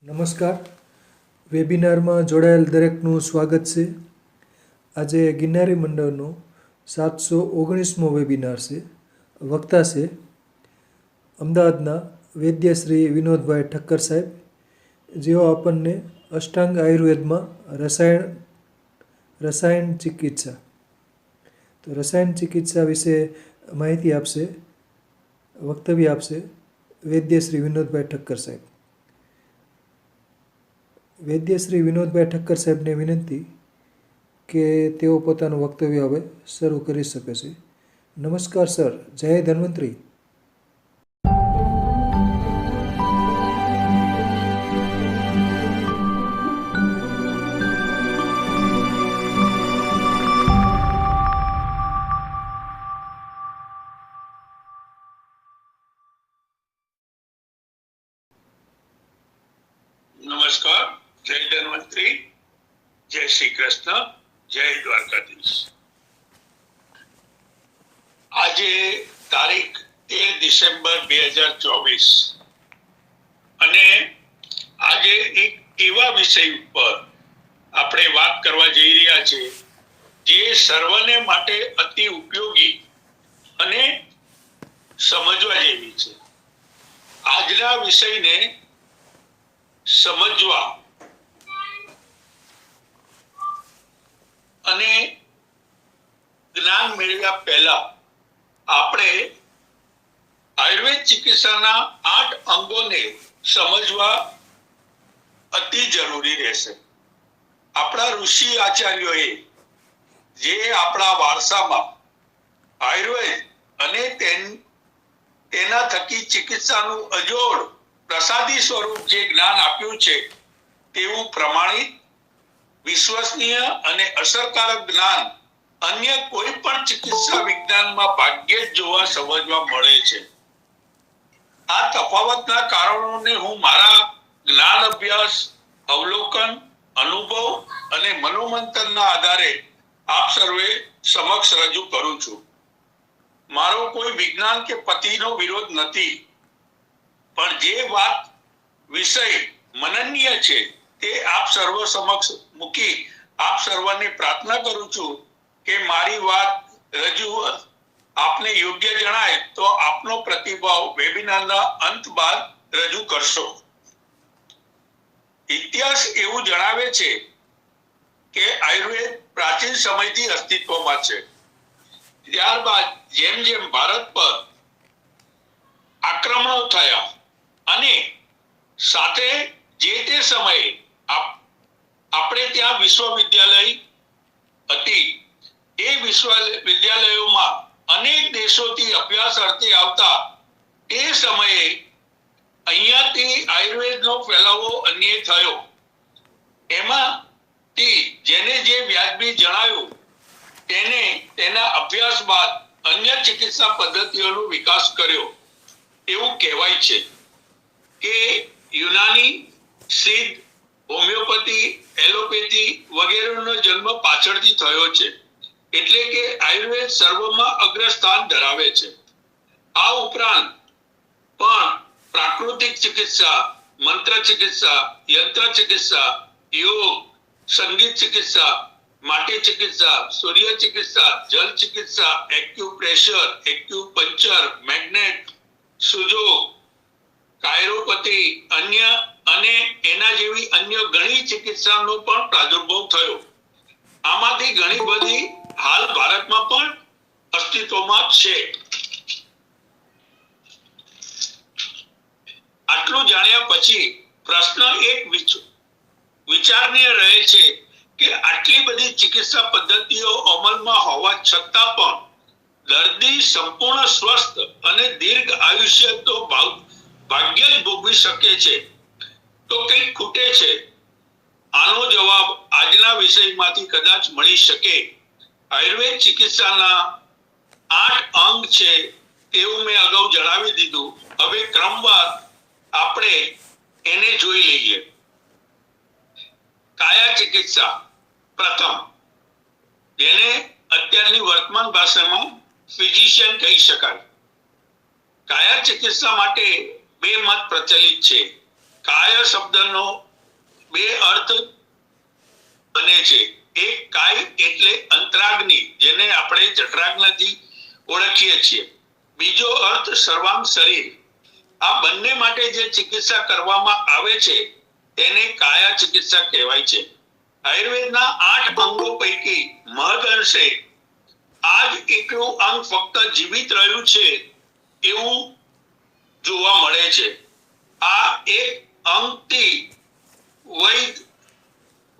નમસ્કાર. વેબિનારમાં જોડાયેલ દરેકનું સ્વાગત છે. આજે ગિરનારી મંડળનો 719મો વેબિનાર છે. વક્તા છે અમદાવાદના વૈદ્ય શ્રી વિનોદભાઈ ઠક્કર સાહેબ, જેઓ આપણને અષ્ટાંગ આયુર્વેદમાં રસાયણ ચિકિત્સા વિશે માહિતી આપશે, વક્તવ્ય આપશે. વૈદ્ય શ્રી વિનોદભાઈ ઠક્કર સાહેબ. વૈદ્ય શ્રી વિનોદભાઈ ઠક્કર સાહેબને વિનંતી કે તેઓ પોતાનું વક્તવ્ય હવે શરૂ કરી શકે છે. નમસ્કાર સર. જય ધન્વંતરી. નમસ્કાર. જય ધન્વંતરી, જય શ્રી કૃષ્ણ, જય દ્વારકાધીશ. આજે તારીખ 13 ડિસેમ્બર 2024 અને આજે એક એવા વિષય ઉપર આપણે વાત કરવા જઈ રહ્યા છે જે સર્વને માટે અતિ ઉપયોગી અને સમજવા જેવી છે. આજના વિષયને સમજવા અને જ્ઞાન મેળવ્યા પહેલા આપણે આયુર્વેદ ચિકિત્સાના 8 અંગોને સમજવા અતિ જરૂરી રહેશે. આપણા ઋષિ આચાર્યોએ જે આપણા વારસામાં આયુર્વેદ અને તેના થકી ચિકિત્સાનું અજોડ પ્રસાદી સ્વરૂપ જે જ્ઞાન આપ્યું છે તેવું પ્રમાણિત, વિશ્વસનીય અને અસરકારક જ્ઞાન અન્ય કોઈ પણ ચિકિત્સા વિજ્ઞાનમાં ભાગ્યે જ જોવા સમજવા મળે છે. આ તફાવતના કારણોને હું મારા જ્ઞાન અભ્યાસ, અવલોકન, અનુભવ અને મનોમંથનના આધારે આપ સર્વે સમક્ષ રજૂ કરું છું. મારો કોઈ વિજ્ઞાન કે પતિનો વિરોધ નથી, પણ જે વાત વિષય મનનીય છે તે આપ સર્વ સમક્ષ મૂકી આપ સર્વને પ્રાર્થના કરું છું કે મારી વાત રજૂ આપને યોગ્ય જણાય તો આપનો પ્રતિભાવ વેબિનારના અંત બાદ રજૂ કરશો. ઇતિહાસ એવું જણાવે છે કે આયુર્વેદ પ્રાચીન સમયથી અસ્તિત્વમાં છે. ત્યારબાદ જેમ જેમ ભારત પર આક્રમણો થયા અને સાથે જે તે સમયે આપણે ત્યાં વિશ્વવિદ્યાલય હતી, એ વિશ્વવિદ્યાલયોમાં અનેક દેશોથી અભ્યાસ અર્થે આવતા તે સમયે અહીંયાથી આયુર્વેદનો ફેલાવો અન્ય થયો. એમાંથી જેને જે વ્યાજબી જણાયું તેને તેના અભ્યાસ બાદ અન્ય ચિકિત્સા પદ્ધતિઓનો વિકાસ કર્યો. એવું કહેવાય છે કે યુનાની, સિદ્ધ, હોમિયોપેથી, એલોપેથી વગેરેનો જન્મ પાછળથી થયો છે. એટલે કે આયુર્વેદ સર્વમાં અગ્રસ્થાન ધરાવે છે. આ ઉપરાંત પણ પ્રાકૃતિક ચિકિત્સા, મંત્ર ચિકિત્સા, યંત્ર ચિકિત્સા, યોગ, સંગીત ચિકિત્સા, માટી ચિકિત્સા, સૂર્ય ચિકિત્સા, જલ ચિકિત્સા, એક્યુપ્રેશર, એક્યુપંચર, મેગ્નેટ, સુજો, કાયરોપથી અન્ય અને એના જેવી અન્ય ઘણી ચિકિત્સાનો પણ પ્રાદુર્ભાવ થયો. આમાંથી ઘણી બધી હાલ ભારતમાં પણ અસ્તિત્વમાં છે. આટલું જાણ્યા પછી પ્રશ્ન એક વિચારનીય રહે છે કે આટલી બધી ચિકિત્સા પદ્ધતિઓ અમલમાં હોવા છતાં પણ દર્દી સંપૂર્ણ સ્વસ્થ અને દીર્ઘ આયુષ્ય તો ભાગ્ય જ ભોગવી શકે છે, તો કંઈક ખૂટે છે. આનો જવાબ આજના વિષયમાંથી કદાચ મળી શકે. આયુર્વેદ ચિકિત્સાના 8 અંગ છે તેવું મેં અગાઉ જણાવી દીધું. હવે ક્રમવાર આપણે એને જોઈ લઈએ. કાયા ચિકિત્સા પ્રથમ, જેને અત્યારની વર્તમાન ભાષામાં ફિઝિશિયન કહી શકાય. કાયા ચિકિત્સા માટે બે મત પ્રચલિત છે. કાય શબ્દનો બે અર્થ બને છે. એક કાય એટલે અંતરાગ્નિ, જેને આપણે જઠરાગ્નિથી ઓળખીએ છીએ. બીજો અર્થ સર્વાંગ શરીર. આ બંને માટે જે ચિકિત્સા કરવામાં આવે છે તેને કાયા ચિકિત્સા કહેવાય છે. આયુર્વેદના 8 અંગો પૈકી મહદઅંશે આ જ એકલું અંગ ફક્ત જીવિત રહ્યું છે એવું જોવા મળે છે. આ એક અંગથી વૈદ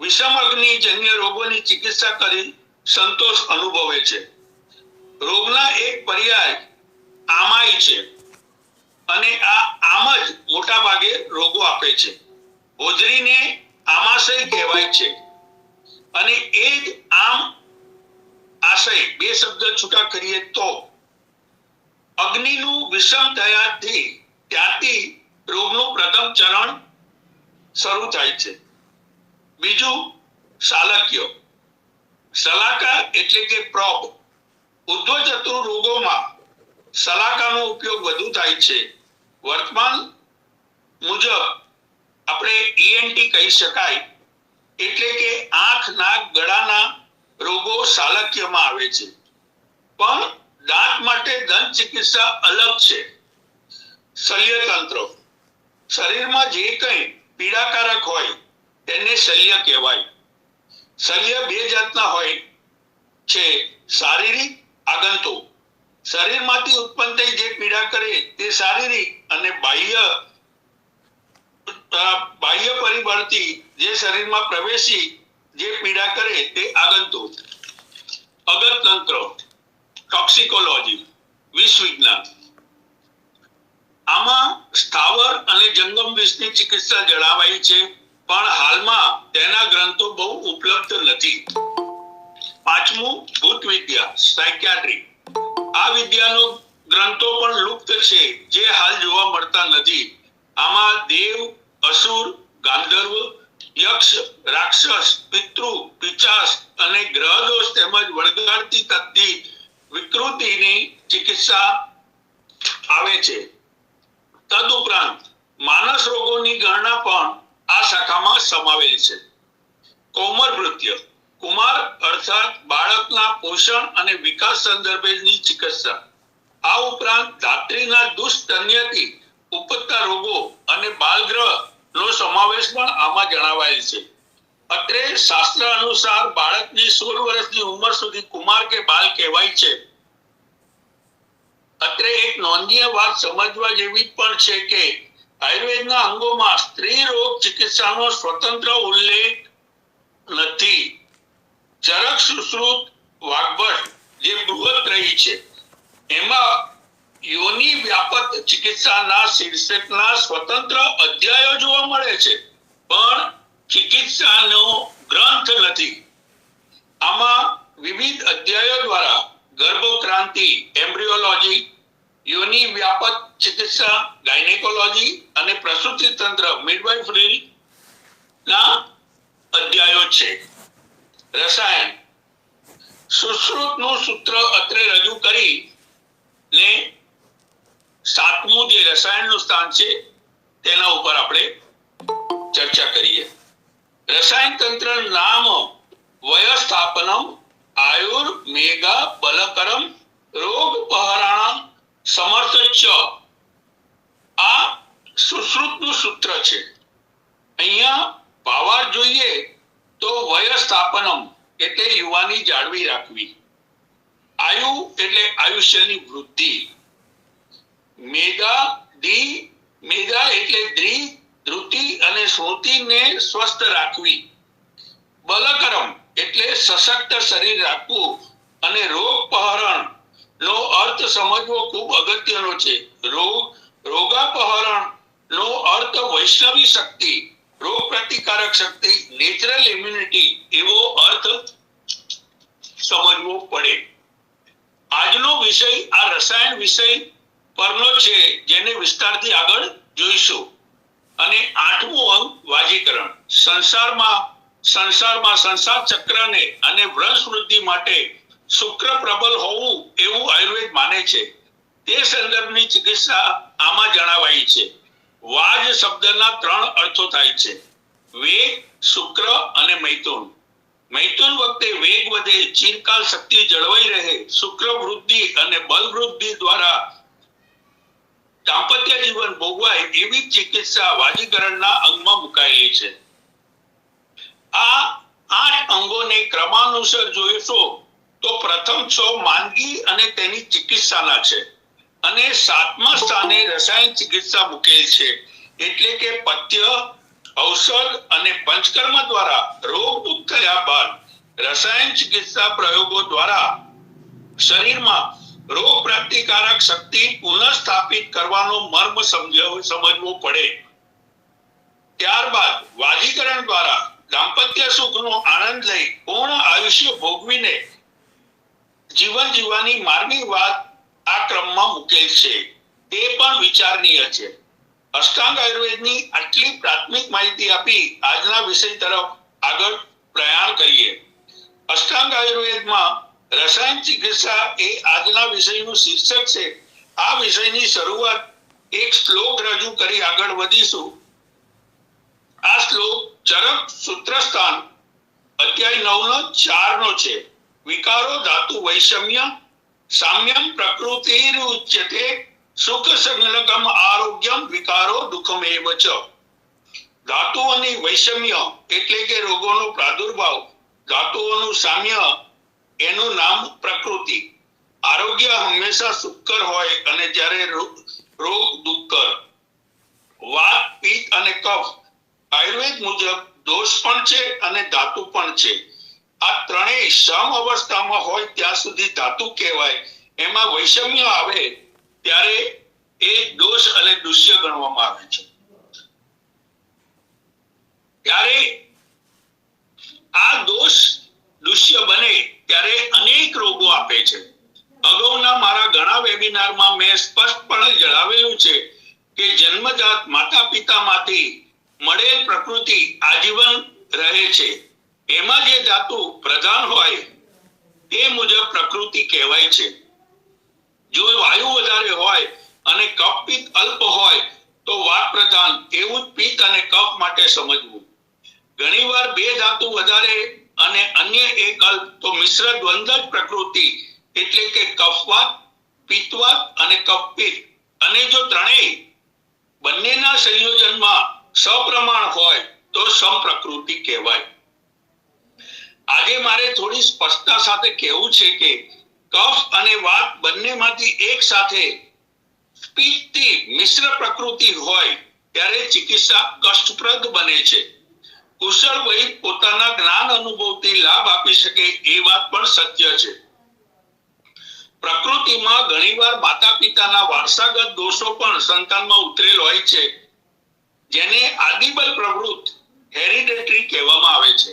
વિષમગ્નિજન્ય રોગોની ચિકિત્સા કરી સંતોષ અનુભવે છે. રોગના એક પર્યાય આમાય છે અને આ આમ જ મોટા ભાગે રોગો આપે છે. હોજરીને આમાશય કહેવાય છે અને એ જ આમ આશય બે શબ્દ છૂટા કરીએ તો અગ્નિનું વિષમ થયાથી ત્યાંથી રોગનું પ્રથમ ચરણ શરૂ થાય છે. બીજું શાલક્ય. શલાકા એટલે કે પ્રોબ. ઉદ્ધવચતુ રોગોમાં શલાકાનો ઉપયોગ વધુ થાય છે. વર્તમાન મુજબ આપણે ENT કહી શકાય, એટલે કે આંખ, નાક, ગળાના રોગો શાલક્યમાં આવે છે. પણ દાંત માટે દંત ચિકિત્સા અલગ છે. શલ્યતંત્ર. શરીરમાં જે કંઈ પીડાકારક હોય તેને શલ્ય કહેવાય. શલ્ય બે જાતના હોય છે, શારીરિક, આગંતુક. શરીરમાંથી ઉત્પન્ન થઈ જે પીડા કરે તે શારીરિક અને બાહ્ય પરિબળથી જે શરીરમાં પ્રવેશી જે પીડા કરે તે આગંતુક. અગતતંત્ર, ટોક્સિકોલોજી, વિષ વિજ્ઞાન. આમાં સ્થાવર અને જંગમ વિષની ચિકિત્સા જણાવાઈ છે, પણ હાલમાં તેના ગ્રંથો બહુ ઉપલબ્ધ નથી. પાંચમું ભૂત વિદ્યા, સાયકિયાટ્રી. આ વિદ્યાનો ગ્રંથો પણ લુપ્ત છે, જે હાલ જોવા મળતા નથી. આમાં દેવ, અસુર, ગાંધર્વ, યક્ષ, રાક્ષસ, પિતૃ, પિચાસ અને ગ્રહ દોષ તેમજ વળગાડતી તત્તી વિકૃતિની ચિકિત્સા આવે છે. તદુપરાંત માનસ રોગોની ગણના પણ આ શાખામાં સમાવેલ છે. કૌમારભૃત્ય. કુમાર અર્થાત બાળકના પોષણ અને વિકાસ સંદર્ભેની ચિકિત્સા. આ ઉપરાંત ધાત્રીના દુષ્ટન્યથી ઉપજતા રોગો અને બાલગ્રહ નો સમાવેશ પણ આમાં જણાવાયેલ છે. અત્રે શાસ્ત્ર અનુસાર બાળકની 16 વર્ષની ઉંમર સુધી કુમાર કે બાલ કહેવાય છે. અત્રે એક નોંધનીય વાત સમજવા જેવી પણ છે કે આયુર્વેદના અંગોમાં સ્ત્રી રોગ ચિકિત્સાનો સ્વતંત્ર ઉલ્લેખ નથી. ચરક સુશ્રુત વાગ્ભટ જે બૃહદ રહી છે એમાં યોનિ વ્યાપક ચિકિત્સાના શીર્ષકના સ્વતંત્ર અધ્યાયો જોવા મળે છે, પણ ચિકિત્સાનો ગ્રંથ નથી. આમાં વિવિધ અધ્યાયો દ્વારા ગર્ભોક્રાંતિ, એમ્બ્રિયોલોજી, યોનિ વ્યાપક ચિકિત્સા, ગાયનેકોલોજી અને પ્રસૂતિ તંત્ર, મિડવાઇફરી ના અધ્યાયો છે. રસાયણ. સુશ્રુતનું સૂત્ર અત્રે રજૂ કરી ને 7મું જે રસાયણનું સ્થાન છે તેના ઉપર આપણે ચર્ચા કરીએ. રસાયણ તંત્ર નામ વયસ્થાપનમ આયુર મેઘા બલકરમ રોગ પહરાણ સમર્થચ. આ સુશ્રુતનું સૂત્ર છે. અહીંયા ભાવાર્થ જોઈએ તો વયસ્થાપનમ એટલે યુવાની જાળવી રાખવી. આયુ એટલે આયુષ્યની વૃદ્ધિ. મેઘા એટલે ધૃતિ અને સ્મૃતિને સ્વસ્થ રાખવી. બલકરમ એટલે સશક્ત શરીર રાખવું. અને રોગપહરણ નો અર્થ સમજવો ખૂબ અગત્યનો છે. રોગાપહરણ નો અર્થ વૈષ્ણવી શક્તિ, રોગ પ્રતિકારક શક્તિ, નેચરલ ઇમ્યુનિટી એવો અર્થ સમજવો પડે. આજનો વિષય આ રસાયણ વિષય પરનો છે, જેને વિસ્તારથી આગળ જોઈશું. અને 8મું અંગ વાજીકરણ. સંસારમાં સંસાર ચક્રને અને વંશ વૃદ્ધિ માટે શુક્ર પ્રબલ હોવું એવું આયુર્વેદ માને છે. તે સંદર્ભની ચિકિત્સા આમાં જણાવાઈ છે. વાજ શબ્દના 3 અર્થો થાય છે: વેગ, શુક્ર અને મૈથુન. મૈથુન વખતે વેગ વધે, ચિરકાલ શક્તિ જળવાઈ રહે, શુક્ર વૃદ્ધિ અને બલ વૃદ્ધિ દ્વારા દાંપત્ય જીવન ભોગવાય એવી ચિકિત્સા વાજીકરણના અંગમાં મુકાયેલી છે. આ 8 અંગોને ક્રમાનુસાર જોઈશો તો પ્રથમ 6 માંદગી અને તેની ચિકિત્સાના છે અને 7મા સ્થાને રસાયણ ચિકિત્સા મુકેલ છે, એટલે કે પથ્ય, ઔષધ અને પંચકર્મ દ્વારા રોગ મુક્ત થયા બાદ રસાયણ ચિકિત્સા પ્રયોગો દ્વારા શરીરમાં રોગ પ્રતિકારક શક્તિ પુનઃસ્થાપિત કરવાનો મર્મ સમજવો પડે. ત્યારબાદ વાજીકરણ દ્વારા દાંપત્ય સુખનો આનંદ લઈ પૂર્ણ આયુષ્ય ભોગવીને જીવન જીવવાની માર્ગની વાત આ ક્રમમાં મુકેલ છે. તે પણ વિચારનીય છે. અષ્ટાંગ આયુર્વેદની આટલી પ્રાથમિક માહિતી આપી આજના વિષય તરફ આગળ પ્રયાણ કરીએ. અષ્ટાંગ આયુર્વેદમાં રસાયણ ચિકિત્સા એ આજના વિષયનું શીર્ષક છે. આ વિષયની શરૂઆત એક શ્લોક રજૂ કરી આગળ વધીશું. આ શ્લોક ચરક સૂત્રસ્થાન અધ્યાય 9:4 છે. વિકારો ધાતુ વૈષમ્ય સામ્યમ પ્રકૃતિરુચ્યતે સુખ સંલગ્નમ આરોગ્યમ વિકારો દુઃખમેવ ચ. ધાતુઓની વૈષમ્ય એટલે કે રોગોનો પ્રાદુર્ભાવ, ધાતુઓનું સામ્ય એનું નામ પ્રકૃતિ. આરોગ્ય હંમેશા સુખકર હોય અને જ્યારે રોગ દુઃખકર. વાત, પિત્ત અને કફ આયુર્વેદ મુજબ દોષ પણ છે અને ધાતુ પણ છે. આ ત્રણેય સમ અવસ્થામાં હોય ત્યાં સુધી ધાતુ કહેવાય. એમાં વૈષમ્ય આવે ત્યારે એ દોષ અને દુષ્ય ગણવામાં આવે છે. ત્યારે આ દોષ દુષ્ય બને ત્યારે અનેક રોગો આપે છે. અગાઉના મારા ઘણા વેબિનારમાં મેં સ્પષ્ટપણે જણાવેલું છે કે જન્મજાત માતા પિતામાંથી મળેલ પ્રકૃતિ આજીવન રહે છે. એમાં જે ધાતુ પ્રધાન હોય તે મુજબ પ્રકૃતિ કહેવાય છે. જો વાયુ વધારે હોય અને કફ પિત્ત અલ્પ હોય તો વાત પ્રધાન, એવું જ પિત્ત અને કફ માટે સમજવું. ઘણીવાર 2 ધાતુ વધારે અને અન્ય એક અલ્પ તો મિશ્ર દ્વંદ્વ જ પ્રકૃતિ એટલે કે કફવાત, પિત્તવાત અને કફપિત્ત. અને જો ત્રણેય બંનેના સંયોજનમાં સપ્રમાણ હોય તો સમપ્રકૃતિ કહેવાય. આજે મારે થોડી સ્પષ્ટતા સાથે કહેવું છે કે કફ અને વાત બંનેમાંથી એક સાથે પિત્તથી મિશ્ર પ્રકૃતિ હોય ત્યારે ચિકિત્સા કષ્ટપ્રદ બને છે. કુશળ વૈદ પોતાના જ્ઞાન અનુભવથી લાભ આપી શકે એ વાત પણ સત્ય છે. પ્રકૃતિમાં ઘણીવાર માતા પિતાના વારસાગત દોષો પણ સંતાનમાં ઉતરેલ હોય છે, જેને આદિબલ પ્રવૃત્ત હેરિડેટરી કહેવામાં આવે છે.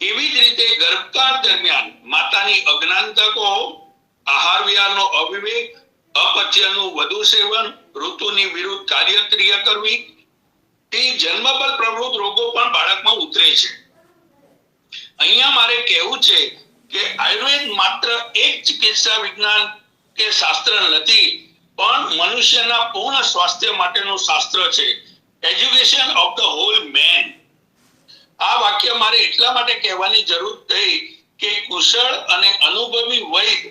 એવી જ રીતે ગર્ભકાળ દરમિયાન માતાની અજ્ઞાનતા કહો, આહાર વિહારનો અવિવેક, અપથ્યનું વધુ સેવન, ઋતુની વિરુદ્ધ કાર્યક્રિયા કરવી તે જન્મબલ પ્રવૃત્ત રોગો પણ બાળકમાં ઉતરે છે. અહીંયા મારે કહેવું છે કે આયુર્વેદ માત્ર એક ચિકિત્સા વિજ્ઞાન કે શાસ્ત્ર નથી, પણ મનુષ્યના પૂર્ણ સ્વાસ્થ્ય માટેનું શાસ્ત્ર છે. Education of the whole man. આ વાક્ય મારે એટલા માટે કહેવાની જરૂર થઈ કે કુશળ અને અનુભવી વૈદ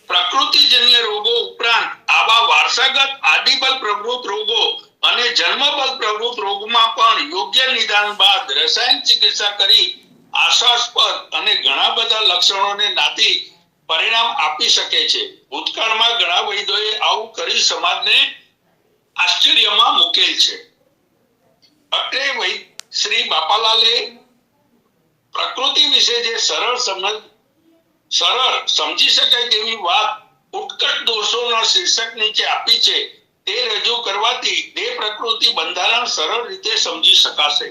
પ્રકૃતિજન્ય રોગો ઉપરાંત આવા વારસાગત આદિબલ પ્રવૃત્ત રોગો અને જન્મબલ પ્રવૃત્ત રોગમાં પણ યોગ્ય નિદાન બાદ રસાયણ ચિકિત્સા કરી આશાસ્પદ અને ઘણા બધા લક્ષણોને નાથી પરિણામ આપી શકે છે. ભૂતકાળમાં ઘણા વૈદ્યોએ આવું કરી સમાજને આશ્ચર્યમાં મૂકેલ છે. અત્રે વૈદ શ્રી બાપાલાલે પ્રકૃતિ વિશે જે સરળ સમજી શકાય તેવી વાત ઉત્કટ દોષોના શીર્ષક નીચે આપી છે, તે રજૂ કરવાથી તે પ્રકૃતિ બંધારણ સરળ રીતે સમજી શકાશે.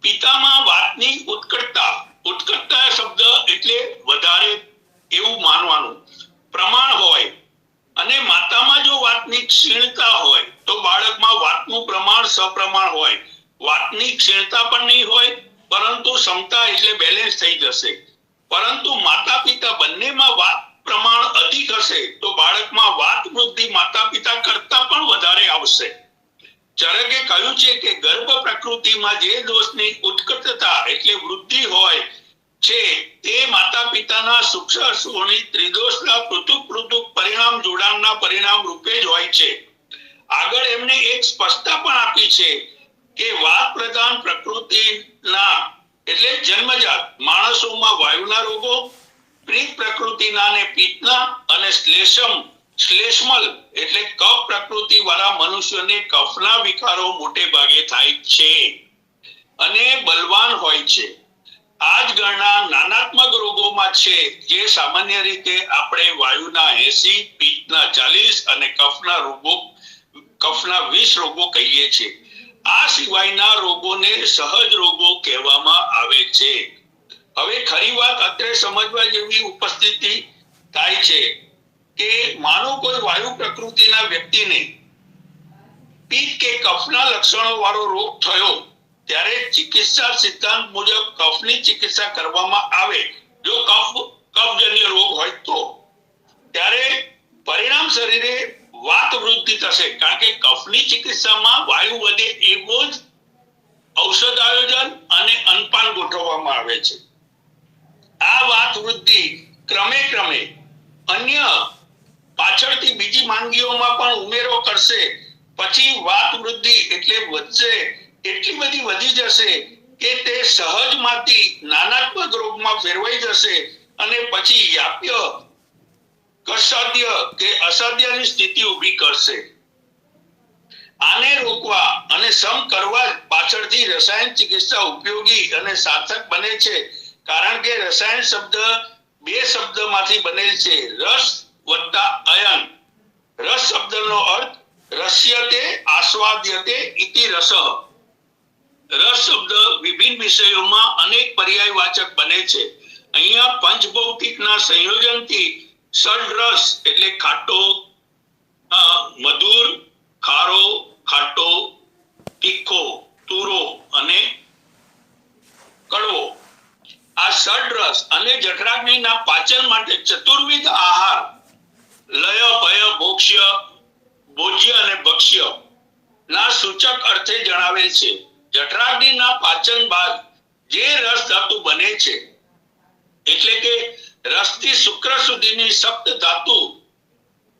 પિતામાં વાતની ઉત્કટતા. ઉત્કટતા શબ્દ એટલે વધારે એવું માનવાનું પ્રમાણ હોય, અને માતામાં જો વાતની ક્ષીણતા હોય તો બાળકમાં વાતનું પ્રમાણ સપ્રમાણ હોય. વાતની ક્ષીણતા પણ નહીં હોય, પરંતુ ક્ષમતા એટલે બેલેન્સ થઈ જશે. પરંતુ માતા પિતા બંનેમાં વાત પ્રમાણ અધિક હશે તો બાળકમાં વાત વૃદ્ધિ માતા પિતા કરતા પણ વધારે આવશે. ચરકે કહ્યું છે કે ગર્ભ પ્રકૃતિમાં જે દોષની ઉત્કટતા એટલે વૃદ્ધિ હોય છે તે માતા પિતાના સૂક્ષ્મ ત્રિદોષના પૃથક પરિણામ જોડાણના પરિણામ રૂપે જ હોય છે. આગળ એમને એક સ્પષ્ટતા પણ આપી છે કે વાત પ્રધાન પ્રકૃતિના એટલે જન્મજાત માણસોમાં વાયુના રોગો, પ્રીત પ્રકૃતિના અને પિત્તના અને શ્લેષ્મલ એટલે કફ પ્રકૃતિ વાળા મનુષ્યોને કફના વિકારો મોટે ભાગે થાય છે અને બલવાન હોય છે. આ જ ગણના નાનાત્મક રોગોમાં છે જે સામાન્ય રીતે આપણે વાયુના 80, પિત્તના 40 અને કફના 20 રોગો કહીએ છીએ. આ સિવાયના રોગોને સહજ રોગો કહેવામાં આવે છે. હવે ખરી વાત અત્રે સમજવા જેવી ઉપસ્થિતિ થાય છે કે માનો કોઈ વાયુ પ્રકૃતિના વ્યક્તિને પિત્ત કે કફના લક્ષણો વાળો રોગ થયો ત્યારે ચિકિત્સા સિદ્ધાંત મુજબ કફની ચિકિત્સા કરવામાં આવે જો કફજન્ય રોગ હોય તો ત્યારે પરિણામ શરીરે વાત વૃદ્ધિ થશે, કારણ કે કફની ચિકિત્સામાં વાયુ વધે એવો જ ઔષધ આયોજન અને અન્નપાન ગોઠવવામાં આવે છે. આ વાત વૃદ્ધિ ક્રમે અન્ય પાછળથી બીજી માંદગીઓમાં પણ ઉમેરો કરશે. પછી વાત વૃદ્ધિ એટલે વધશે, એટલી બધી વધી જશે કે તે સહજમાંથી નાનાત્મક રોગમાં ફેરવાઈ જશે અને પછી વ્યાપ્ય કસાધ્ય કે અસાધ્યની સ્થિતિ ઊભી કરશે. આને રોકવા અને સમ કરવા પાછળથી રસાયણ ચિકિત્સા ઉપયોગી અને સાર્થક બને છે, કારણ કે રસાયણ શબ્દ બે શબ્દમાંથી બનેલ છે, રસ વત્તા અયન. રસ શબ્દનો અર્થ રસ્યતે આસ્વાદ્યતે ઇતિ રસઃ. રસ શબ્દ વિભિન્ન વિષયોમાં અનેક પર્યાયવાચક બને છે. અહીંયા પંચભૌતિકના સંયોજનથી ષડરસ એટલે ખાટો, મધુર, ખારો, ખાટો, તીખો, તુરો અને કડવો, આ ષડરસ અને જઠરાગ્નિના પાચન માટે ચતુર્વિધ આહાર લય, ભય, ભોક્ષ્ય, ભોજ્ય અને ભક્ષ્ય ના સૂચક અર્થે જણાવેલ છે. જઠરાગ્નિના પાચન બાદ જે રસ ધાતુ બને છે એટલે કે રસથી શુક્ર સુધીની સપ્ત ધાતુ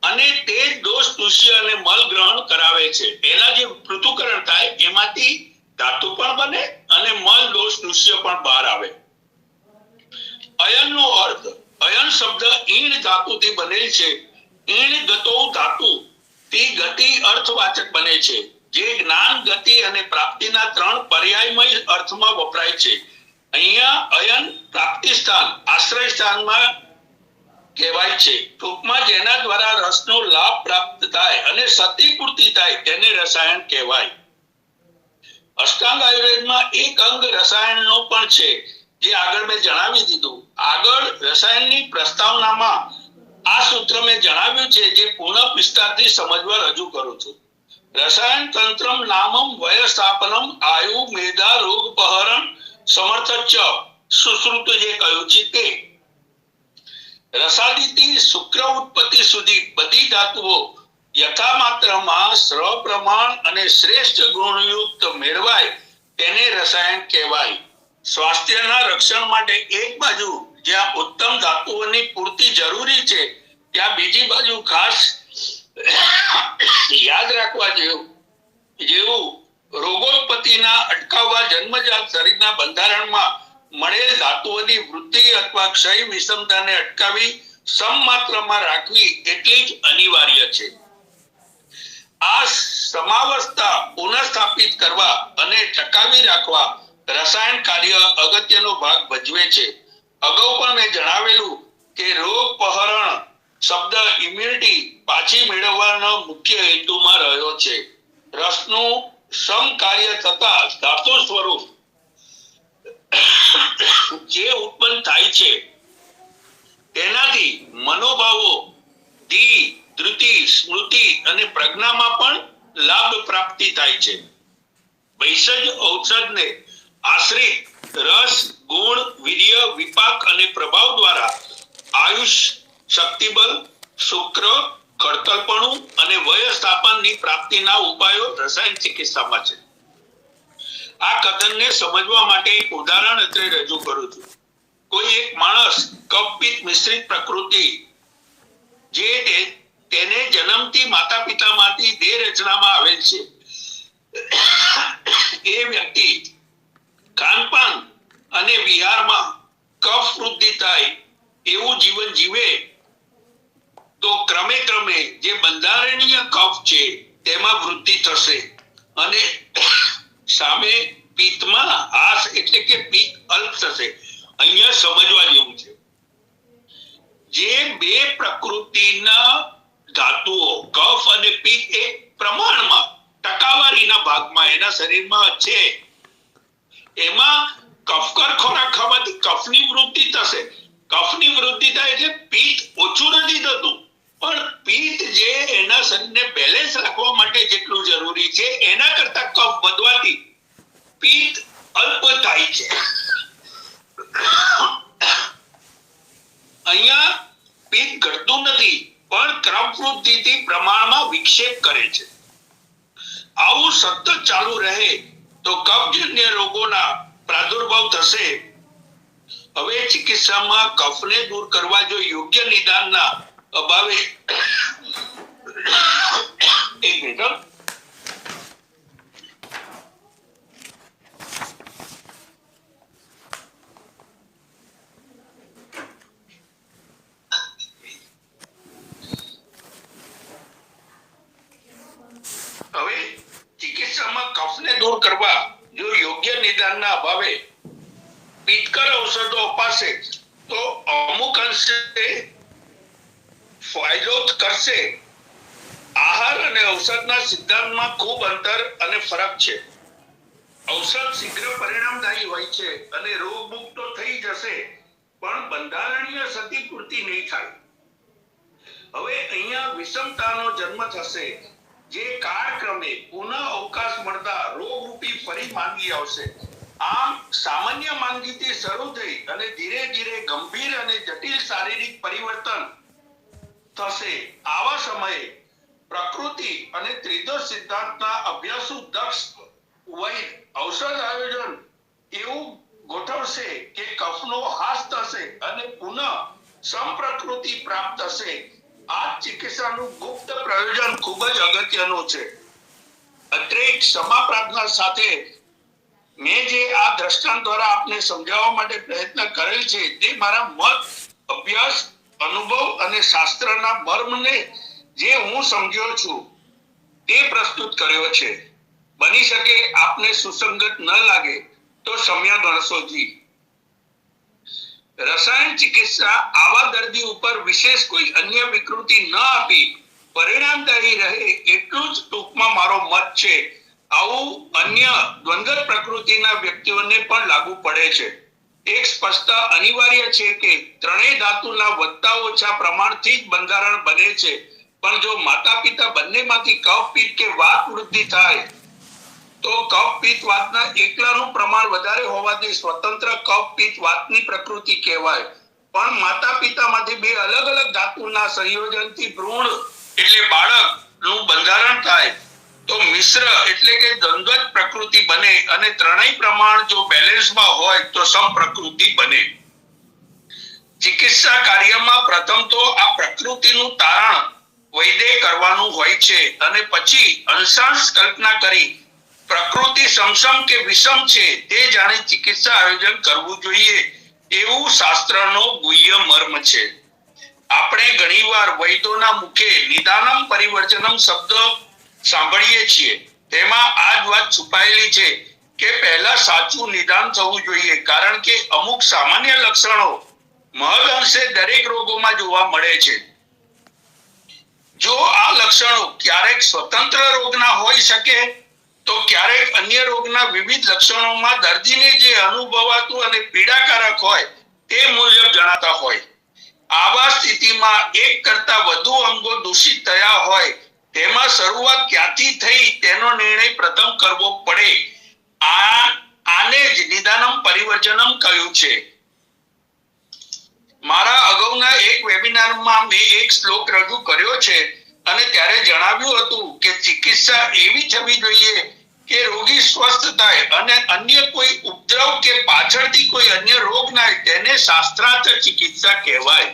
અને તે દોષ દુષ્ય અને મલ ગ્રહણ કરાવે છે. એના જે પૃથુકરણ થાય એમાંથી ધાતુ પણ બને અને મલ દોષ દુષ્ય પણ બહાર આવે. અયનનો અર્થ, અયન શબ્દ ઈણ ધાતુથી બનેલ છે. ઈણ ગતો ધાતુ થી ગતિ અર્થવાચક બને છે, જે જ્ઞાન, ગતિ અને પ્રાપ્તિના 3 પર્યાયમય અર્થમાં વપરાય છે. અહીંયા અયન પ્રાપ્તિ સ્થાન, આશ્રય સ્થાનમાં કહેવાય છે. ટૂંકમાં જેના દ્વારા રસનો લાભ પ્રાપ્ત થાય અને સતીપૂર્તિ થાય તેને રસાયણ કહેવાય. અષ્ટાંગ આયુર્વેદમાં એક અંગ રસાયણનો પણ છે, જે આગળ મેં જણાવી દીધું. આગળ રસાયણની પ્રસ્તાવનામાં આ સૂત્ર મેં જણાવ્યું છે, જે પુનઃ વિસ્તારથી સમજવા રજૂ કરું છું. રસાયણ તંત્રમ નામમ વયસ્થાપનમ આયુ મેધા રોગપહરણ સમર્થચ સુશ્રુત જે કહ્યું છે તે રસાદિથી શુક્ર ઉત્પત્તિ સુધી બધી ધાતુઓ યથા માત્રામાં સપ્રમાણ અને શ્રેષ્ઠ ગુણયુક્ત મેળવાય તેને રસાયણ કહેવાય. સ્વાસ્થ્યના રક્ષણ માટે એક બાજુ જ્યાં ઉત્તમ ધાતુઓની પૂર્તિ જરૂરી છે, ત્યાં બીજી બાજુ ખાસ યાદ રાખવા જેવું રોગોત્પત્તિના અટકાવવા જન્મજાત શરીરના બંધારણમાં મળેલ ધાતુઓની વૃદ્ધિ અથવા ક્ષય વિષમતાને અટકાવી સમમાત્રામાં રાખવી એટલી જ અનિવાર્ય છે. આ સમાવસ્થા પુનઃસ્થાપિત કરવા અને ટકાવી રાખવા રસાયણ કાર્ય અગત્યનો ભાગ ભજવે છે. અગાઉ પણ મેં જણાવેલું કે રોગપહરણ શબ્દ ઇમ્યુનિટી પાછી મેળવવાનો મુખ્ય હેતુમાં રહ્યો છે. રસનું સમકાર્ય થતા ધાતુ સ્વરૂપ જે ઉત્પન્ન થાય છે તેનાથી મનોભાવો, ધી, ધૃતિ, સ્મૃતિ અને પ્રજ્ઞામાં પણ લાભ પ્રાપ્તિ થાય છે. ભેષજ ઔષધને આશ્રિત રસ, ગુણ, વીર્ય, વિપાક અને પ્રભાવ દ્વારા આયુષ શક્તિબળ, શુક્ર, કળતરપણું અને વયસ્થાપનની પ્રાપ્તિના ઉપાયો રસાયણ ચિકિત્સામાં છે. આ કથનને સમજવા માટે એક ઉદાહરણ અત્રે રજૂ કરું છું. કોઈ એક માણસ કફ-પિત્ત મિશ્રિત પ્રકૃતિ જે તેને જન્મથી માતા પિતામાંથી દેહ રચનામાં આવેલ છે, એ વ્યક્તિ ખાનપાન અને વિહારમાં કફ વૃદ્ધિ થાય એવું જીવન જીવે તો ક્રમે ક્રમે જે બંધારણીય કફ છે તેમાં વૃદ્ધિ થશે અને સામે પિત્તમાં હાસ એટલે કે પિત્ત અલ્પ થશે. અહીંયા સમજવા જેવું છે, જે બે પ્રકૃતિના ધાતુઓ કફ અને પિત્ત એક પ્રમાણમાં ટકાવારીના ભાગમાં એના શરીરમાં છે, એમાં કફકર ખોરાક ખાવાથી કફની વૃદ્ધિ થશે. કફની વૃદ્ધિ થાય એટલે પિત્ત ઓછું નથી થતું, પણ પિત્ત જે એના શરીરને બેલેન્સ રાખવા માટે જેટલું જરૂરી છે એના કરતા કફ વધવાથી પિત્ત અલ્પ થાય છે. અહીંયા પિત્ત ઘટતું નથી, પણ ક્રમ વૃદ્ધિથી પ્રમાણમાં વિક્ષેપ કરે છે. આવું સતત ચાલુ રહે તો કફજન્ય રોગોના પ્રાદુર્ભાવ થશે. હવે ચિકિત્સામાં કફને દૂર કરવા જો યોગ્ય નિદાનના અભાવે એક મિનિટ હવે ચિકિત્સામાં કફને દૂર કરવા જો યોગ્ય નિદાનના અભાવે પિત્તકર ઔષધો અપાશે તો અમુક અંશે ફાયદો કરશે. આહાર અને ઔષધના સિદ્ધાંતમાં ખૂબ અંતર અને ફરક છે. ઔષધ શીઘ્ર પરિણામદાયી હોય છે અને રોગ મુક્ત થઈ જશે, પણ બંધારણીય ક્ષતિપૂર્તિ નહીં થાય. હવે અહીંયા વિષમતાનો જન્મ થશે, જે કાળક્રમે પુનઃ અવકાશ મળતા રોગરૂપી ફરી માંદગી આવશે. આમ સામાન્ય માંદગીથી શરૂ થઈ અને ધીરે ધીરે ગંભીર અને જટિલ શારીરિક પરિવર્તન થશે. આવા સમયે પ્રકૃતિ અને ત્રિદોષ સિદ્ધાંતના અભ્યાસુ દક્ષ વૈદ ઔષધ આયોજન એવું ગોઠવશે કે કફનો હાસ થશે અને પુનઃ સમપ્રકૃતિ પ્રાપ્ત થશે. આ ચિકિત્સાનું ગુપ્ત પ્રયોજન ખૂબ જ અગત્યનું છે. અત્રે ક્ષમા પ્રાર્થના સાથે મેં જે આ દ્રષ્ટાંત દ્વારા આપને સમજાવવા માટે પ્રયત્ન કરેલ છે તે મારા મત, અભ્યાસ, અનુભવ અને શાસ્ત્રના મર્મને જે હું સમજ્યો છું તે પ્રસ્તુત કર્યો છે. બની શકે આપને સુસંગત ન લાગે તો ક્ષમ્ય ગણશો જી. રસાયણ ચિકિત્સા આવા દર્દી ઉપર વિશેષ કોઈ અન્ય વિકૃતિ ન આપી પરિણામદાયી રહે એટલું જ ટૂંકમાં મારો મત છે. આવું અન્ય દ્વંદ્વ પ્રકૃતિના વ્યક્તિઓને પણ લાગુ પડે છે. એક સ્પષ્ટતા અનિવાર્ય છે કે ત્રણેય ધાતુના વધતા ઓછા પ્રમાણથી જ બંધારણ બને છે, પણ જો માતા પિતા બંનેમાંથી કફ પિત્ત કે વાત વૃદ્ધિ થાય તો કફ પિત્ત વાતના એકલાનું પ્રમાણ વધારે હોવાથી સ્વતંત્ર કફ પિત્ત વાતની પ્રકૃતિ કહેવાય. પણ માતા પિતામાંથી બે અલગ અલગ ધાતુના સંયોજનથી ભ્રૂણ એટલે બાળકનું બંધારણ થાય તો મિશ્ર એટલે કે દ્વંદ્વ પ્રકૃતિ બને અને ત્રણેય પ્રમાણ જો બેલેન્સમાં હોય તો સમપ્રકૃતિ બને. ચિકિત્સા કાર્યમાં પ્રથમ તો આ પ્રકૃતિનું તારણ વૈદે કરવાનું હોય છે અને પછી અંશાંશ કલ્પના કરી પ્રકૃતિ સમસમ કે વિષમ છે તે જાણી ચિકિત્સા આયોજન કરવું જોઈએ એવું શાસ્ત્રનો ગુહ્ય મર્મ છે. આપણે ઘણીવાર વૈદોના મુખે નિદાનમ પરિવર્જનમ શબ્દ સાંભળીએ છીએ. તેમાં આ જ વાત છુપાયેલી છે કે પહેલા સાચું નિદાન થવું જોઈએ, કારણ કે અમુક સામાન્ય લક્ષણો મહદ અંશે દરેક રોગોમાં જોવા મળે છે. જો આ લક્ષણો ક્યારેક સ્વતંત્ર રોગના હોઈ શકે તો ક્યારેક અન્ય રોગના વિવિધ લક્ષણોમાં દર્દીને જે અનુભવાતું અને પીડાકારક હોય તે મુજબ જણાતા હોય. આવા સ્થિતિમાં એક કરતા વધુ અંગો દૂષિત થયા હોય તેમાં શરૂઆત ક્યાંથી થઈ તેનો નિર્ણય પ્રથમ કરવો પડે. આને જ નિદાનમ પરિવર્જનમ કહ્યું છે. મારા અગાઉના એક વેબિનારમાં મેં એક શ્લોક રજૂ કર્યો છે અને ત્યારે જણાવ્યું હતું કે ચિકિત્સા એવી થવી જોઈએ કે રોગી સ્વસ્થ થાય અને અન્ય કોઈ ઉપદ્રવ કે પાછળથી કોઈ અન્ય રોગ ના થાય તેને શાસ્ત્રાર્થ ચિકિત્સા કહેવાય.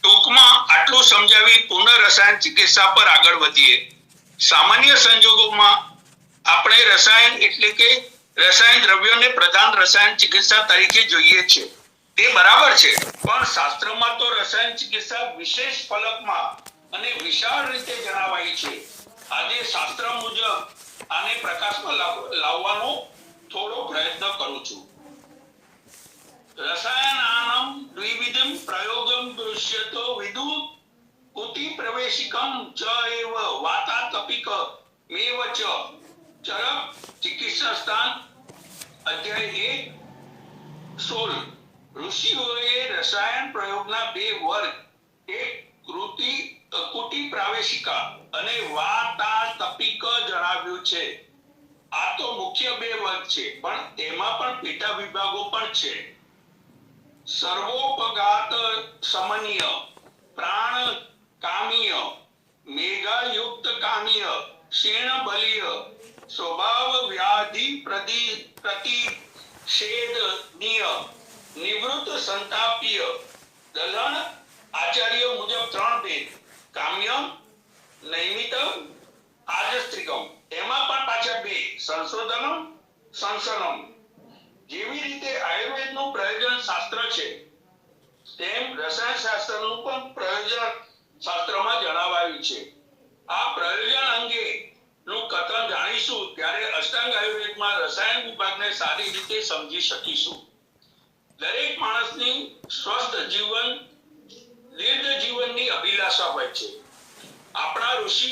ટૂંકમાં આટલું સમજાવી પુનઃરસાયણ ચિકિત્સા પર આગળ વધીએ. સામાન્ય સંજોગોમાં આપણે રસાયણ એટલે કે રસાયણ દ્રવ્યોને પ્રધાન રસાયણ ચિકિત્સા તરીકે જોઈએ છે. તે બરાબર છે, પણ શાસ્ત્રમાં તો રસાયણ ચિકિત્સા વિશેષ ફલકમાં અને વિશાળ રીતે જણાવાઈ છે. આજે શાસ્ત્ર મુજબ આને પ્રકાશમાં લાવવાનો થોડો પ્રયત્ન કરું છું. રસાયનાનામ દ્વિવિધમ પ્રયોગમ દૃશ્યતો વિદુ ઉતિ પ્રવેશિકમ ચ એવ વાતાતપિક મેવ ચ ચરક ચિકિત્સા સ્થાન અધ્યાય 1:16. ઋષિઓએ રસાયણ પ્રયોગના બે વર્ગ, એક કુટી પ્રાવેશિકા અને વાતાતપિક જણાવ્યું છે. આ તો મુખ્ય બે વર્ગ છે, પણ તેમાં પણ પેટા વિભાગો પણ છે. સર્વોપઘાત સમનીય, પ્રાણ કામીય, મેઘાયુક્ત કામીય, ક્ષીણ બલીય, સ્વભાવ વ્યાધિ પ્રતિષેધનીય, નિવૃત્ત સંતાપીય. દલન આચાર્ય મુજબ ત્રણ ભેદ: કામ્ય, નૈમિતમ, આજસ્ત્રિકમ. એમાં પણ પાછા બે: સંશોધનમ, સંસનમ. જેવી રીતે આયુર્વેદનું પ્રયોજન શાસ્ત્ર છે, તેમ રસાયણ શાસ્ત્રનું પણ પ્રયોજન શાસ્ત્રમાં જણાવાયું છે. આ પ્રયોજન અંગે નું કથન જાણીશું ત્યારે અષ્ટાંગ આયુર્વેદમાં રસાયણ વિભાગને સારી રીતે સમજી શકીશું. દરેક માણસની સ્વસ્થ જીવન, દીર્ઘ જીવનની અભિલાષા હોય છે. આપણા ઋષિ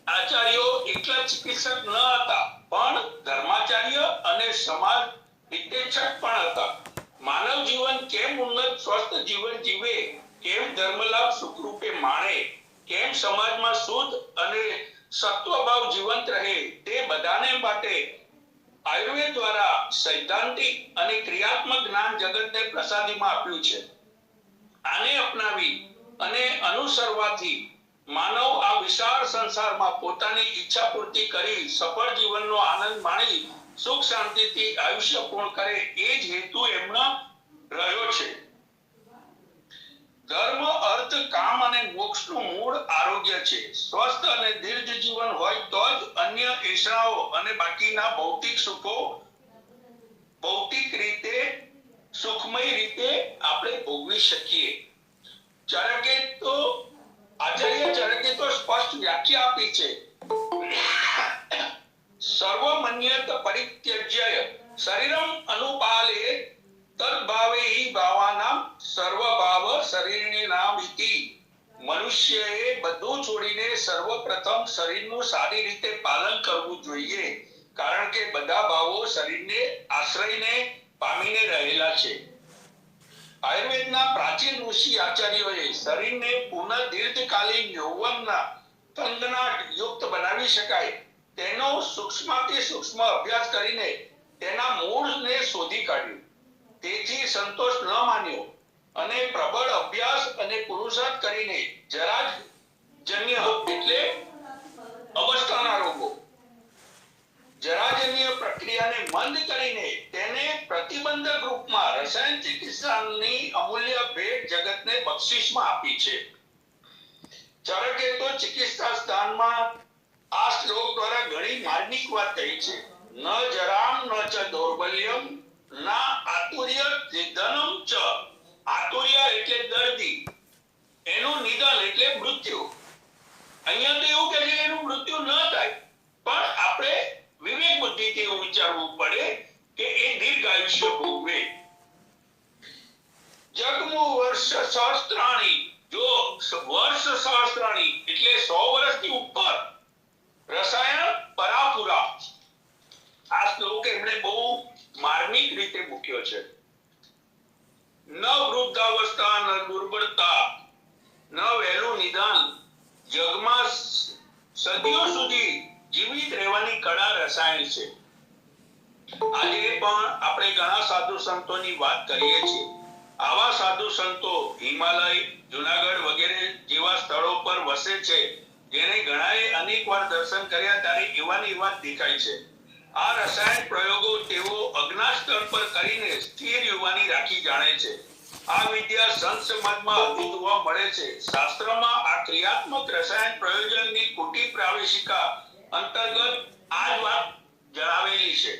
આચાર્યો એકલા ચિકિત્સક ન હતા, પણ ધર્માચાર્ય અને સમાજ હિતેચ્છક પણ હતા. માનવ જીવન કેમ ઉન્નત સ્વસ્થ જીવન જીવે, કેમ ધર્મલાભ સુખરૂપે માણે, કેમ સમાજમાં શુદ્ધ અને સત્વભાવ જીવંત રહે, તે બધાને માટે આયુર્વેદ દ્વારા સૈદ્ધાંતિક અને ક્રિયાત્મક જ્ઞાન જગતને પ્રસાદીમાં આપ્યું છે. આને અપનાવી અને અનુસરવાથી માનવ આ વિશાળ સંસારમાં પોતાની ઈચ્છા પૂર્તિ કરી સફળ જીવનનો આનંદ માણી સુખ શાંતિથી આયુષ્ય પૂર્ણ કરે, એ જ હેતુ એમનો રહ્યો છે. ધર્મ, અર્થ, કામ અને મોક્ષનું મૂળ આરોગ્ય છે. સ્વસ્થ અને દીર્ઘ જીવન હોય તો જ અન્ય એષણાઓ અને બાકીના ભૌતિક સુખો ભૌતિક રીતે સુખમય રીતે આપણે ભોગવી શકીએ. આચાર્ય ચરકે તો સ્પષ્ટ વ્યાખ્યા આપી છે: સર્વમન્યત પરિત્યજ્ય શરીરમ અનુપાલે તદ્ભાવે ભાવાનામ સર્વભાવ શરીરનામ ઇતિ. મનુષ્યએ બધું છોડીને સર્વપ્રથમ શરીરનું સારી રીતે પાલન કરવું જોઈએ, કારણ કે બધા ભાવો શરીરને આશ્રયને પામીને રહેલા છે. આયુર્વેદના પ્રાચીન ઋષિ આચાર્યોએ શરીરને પુનઃ દીર્ઘકાલીન યૌવનના તંદનાટ યુક્ત બનાવી શકાય તેનો સૂક્ષ્માતિ સૂક્ષ્મ અભ્યાસ કરીને તેના મૂળને શોધી કાઢ્યું. તેથી સંતોષ ન માન્યો અને પ્રબળ અભ્યાસ અને પુરુષાર્થ કરીને જરાજન્ય એટલે અવસ્થાના રોગો, જરાજન્ય પ્રક્રિયાને મંદ કરીને તેને પ્રતિબંધક રૂપમાં રસાયણ ચિકિત્સાની અમૂલ્ય ભેટ જગતને બક્ષિસમાં આપી છે. ચરકે તો ચિકિત્સા સ્થાનમાં આ શ્લોક દ્વારા ઘણી માર્મિક વાત કહી છે. ન જરામ ન ચ દૌર્બલ્યમ ના આતુર્ય નિધનમ ચ. આતુર્ય એટલે દર્દી, એનું નિધન એટલે મૃત્યુ. અહીંયા તો એવું કે છે એનું મૃત્યુ ન થાય, પણ આપણે વિવેક બુદ્ધિથી એવું વિચારવું પડે કે એ દીર્ઘ આયુષ્ય ભોગવે. જગમુ વર્ષ સહસ્ત્રાણી, જો વર્ષ સહસ્ત્રાણી એટલે 100 વર્ષથી ઉપર, રસાયણ પરાપુરા. આ શ્લોક એમણે બહુ માર્મિક રીતે મૂક્યો છે. ન વૃદ્ધાવસ્થા, ન દુર્બળતા, ન વહેલું નિદાન, જગમાં સદીઓ સુધી જીવિત રહેવાની કળા રસાયણ છે. આજે પણ આપણે ઘણા સાધુ સંતોની વાત કરીએ છીએ. આવા સાધુ સંતો હિમાલય, જુનાગઢ વગેરે જેવા સ્થળો પર વસે છે, જેને ઘણાએ અનેકવાર દર્શન કર્યા ત્યારે એવાની વાત દેખાય છે. આ રસાયણ પ્રયોગો તેઓ અજ્ઞાત સ્તર પર કરીને સ્થિર યુવાની રાખી જાણે છે. આ વિદ્યા સંત સમાજમાં હજી જોવા મળે છે. શાસ્ત્રમાં આ ક્રિયાત્મક રસાયણ પ્રયોજનની કુટી પ્રાવેશિકા અંતર્ગત આ જ વાત જણાવેલી છે.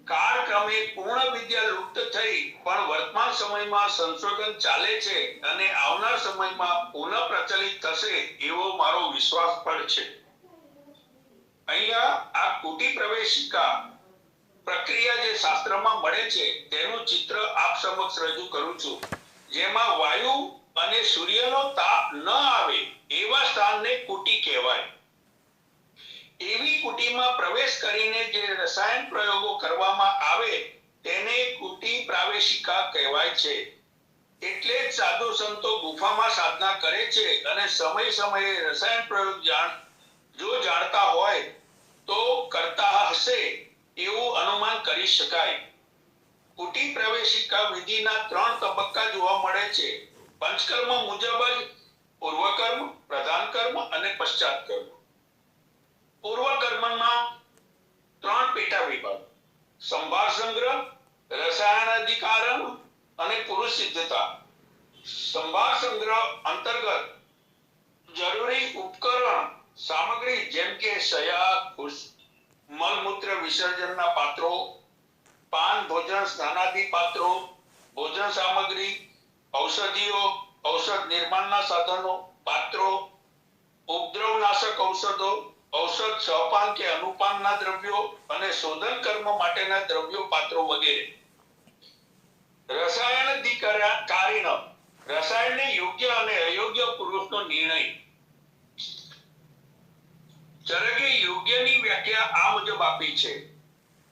કાળક્રમે પૂર્ણ વિદ્યા લુપ્ત થઈ, પણ વર્તમાન સમયમાં સંશોધન ચાલે છે અને આવનાર સમયમાં પુનઃ પ્રચલિત થશે એવો મારો વિશ્વાસ પણ છે. અહીંયા આ કુટી પ્રવેશિકા પ્રક્રિયા જે શાસ્ત્રમાં મળે છે તેનું ચિત્ર આપ સમક્ષ રજૂ કરું છું, જેમાં વાયુ અને સૂર્યનો તાપ ન આવે એવા સ્થાનને કુટી કહેવાય. એવી કુટીમાં પ્રવેશ કરીને જે રસાયણ પ્રયોગો કરવામાં આવે તેને કુટી પ્રાવેશિકા કહેવાય છે. એટલે જ સાધુ સંતો ગુફામાં સાધના કરે છે અને સમય સમયે રસાયણ પ્રયોગ જો જાણતા હોય તો કરતા હશે એવું અનુમાન કરી શકાય. કુટી પ્રવેશિકા વિધિના 3 તબક્કા જોવા મળે છે. પંચકર્મ મુજબ જ પૂર્વકર્મ, પ્રધાન કર્મ અને પશ્ચાત કર્મ. પૂર્વકર્મમાં 3 પેટા વિભાગ: સંભાર સંગ્રહ, રસાયણ અધિકારણ અને પુરુષ સિદ્ધતા. સંભાર સંગ્રહ અંતર્ગત જરૂરી ઉપકરણ સામગ્રી જેમ કે શયા, મલમૂત્ર વિસર્જનના પાત્રો, પાન ભોજન સ્નાનાદિ પાત્રો, ભોજન સામગ્રી, ઔષધિઓ, ઔષધ નિર્માણના સાધનો, પાત્રો, ઉપદ્રવનાશક ઔષધો, ઔષધ સહપાન કે અનુપાનના દ્રવ્યો અને શોધન કર્મ માટેના દ્રવ્યો, પાત્રો વગેરે. રસાયણ અધિકારીણ રસાયણને યોગ્ય અને અયોગ્ય પુરુષનો નિર્ણય. ચરકે યોગ્યની વ્યાખ્યા આ મુજબ આપી છે: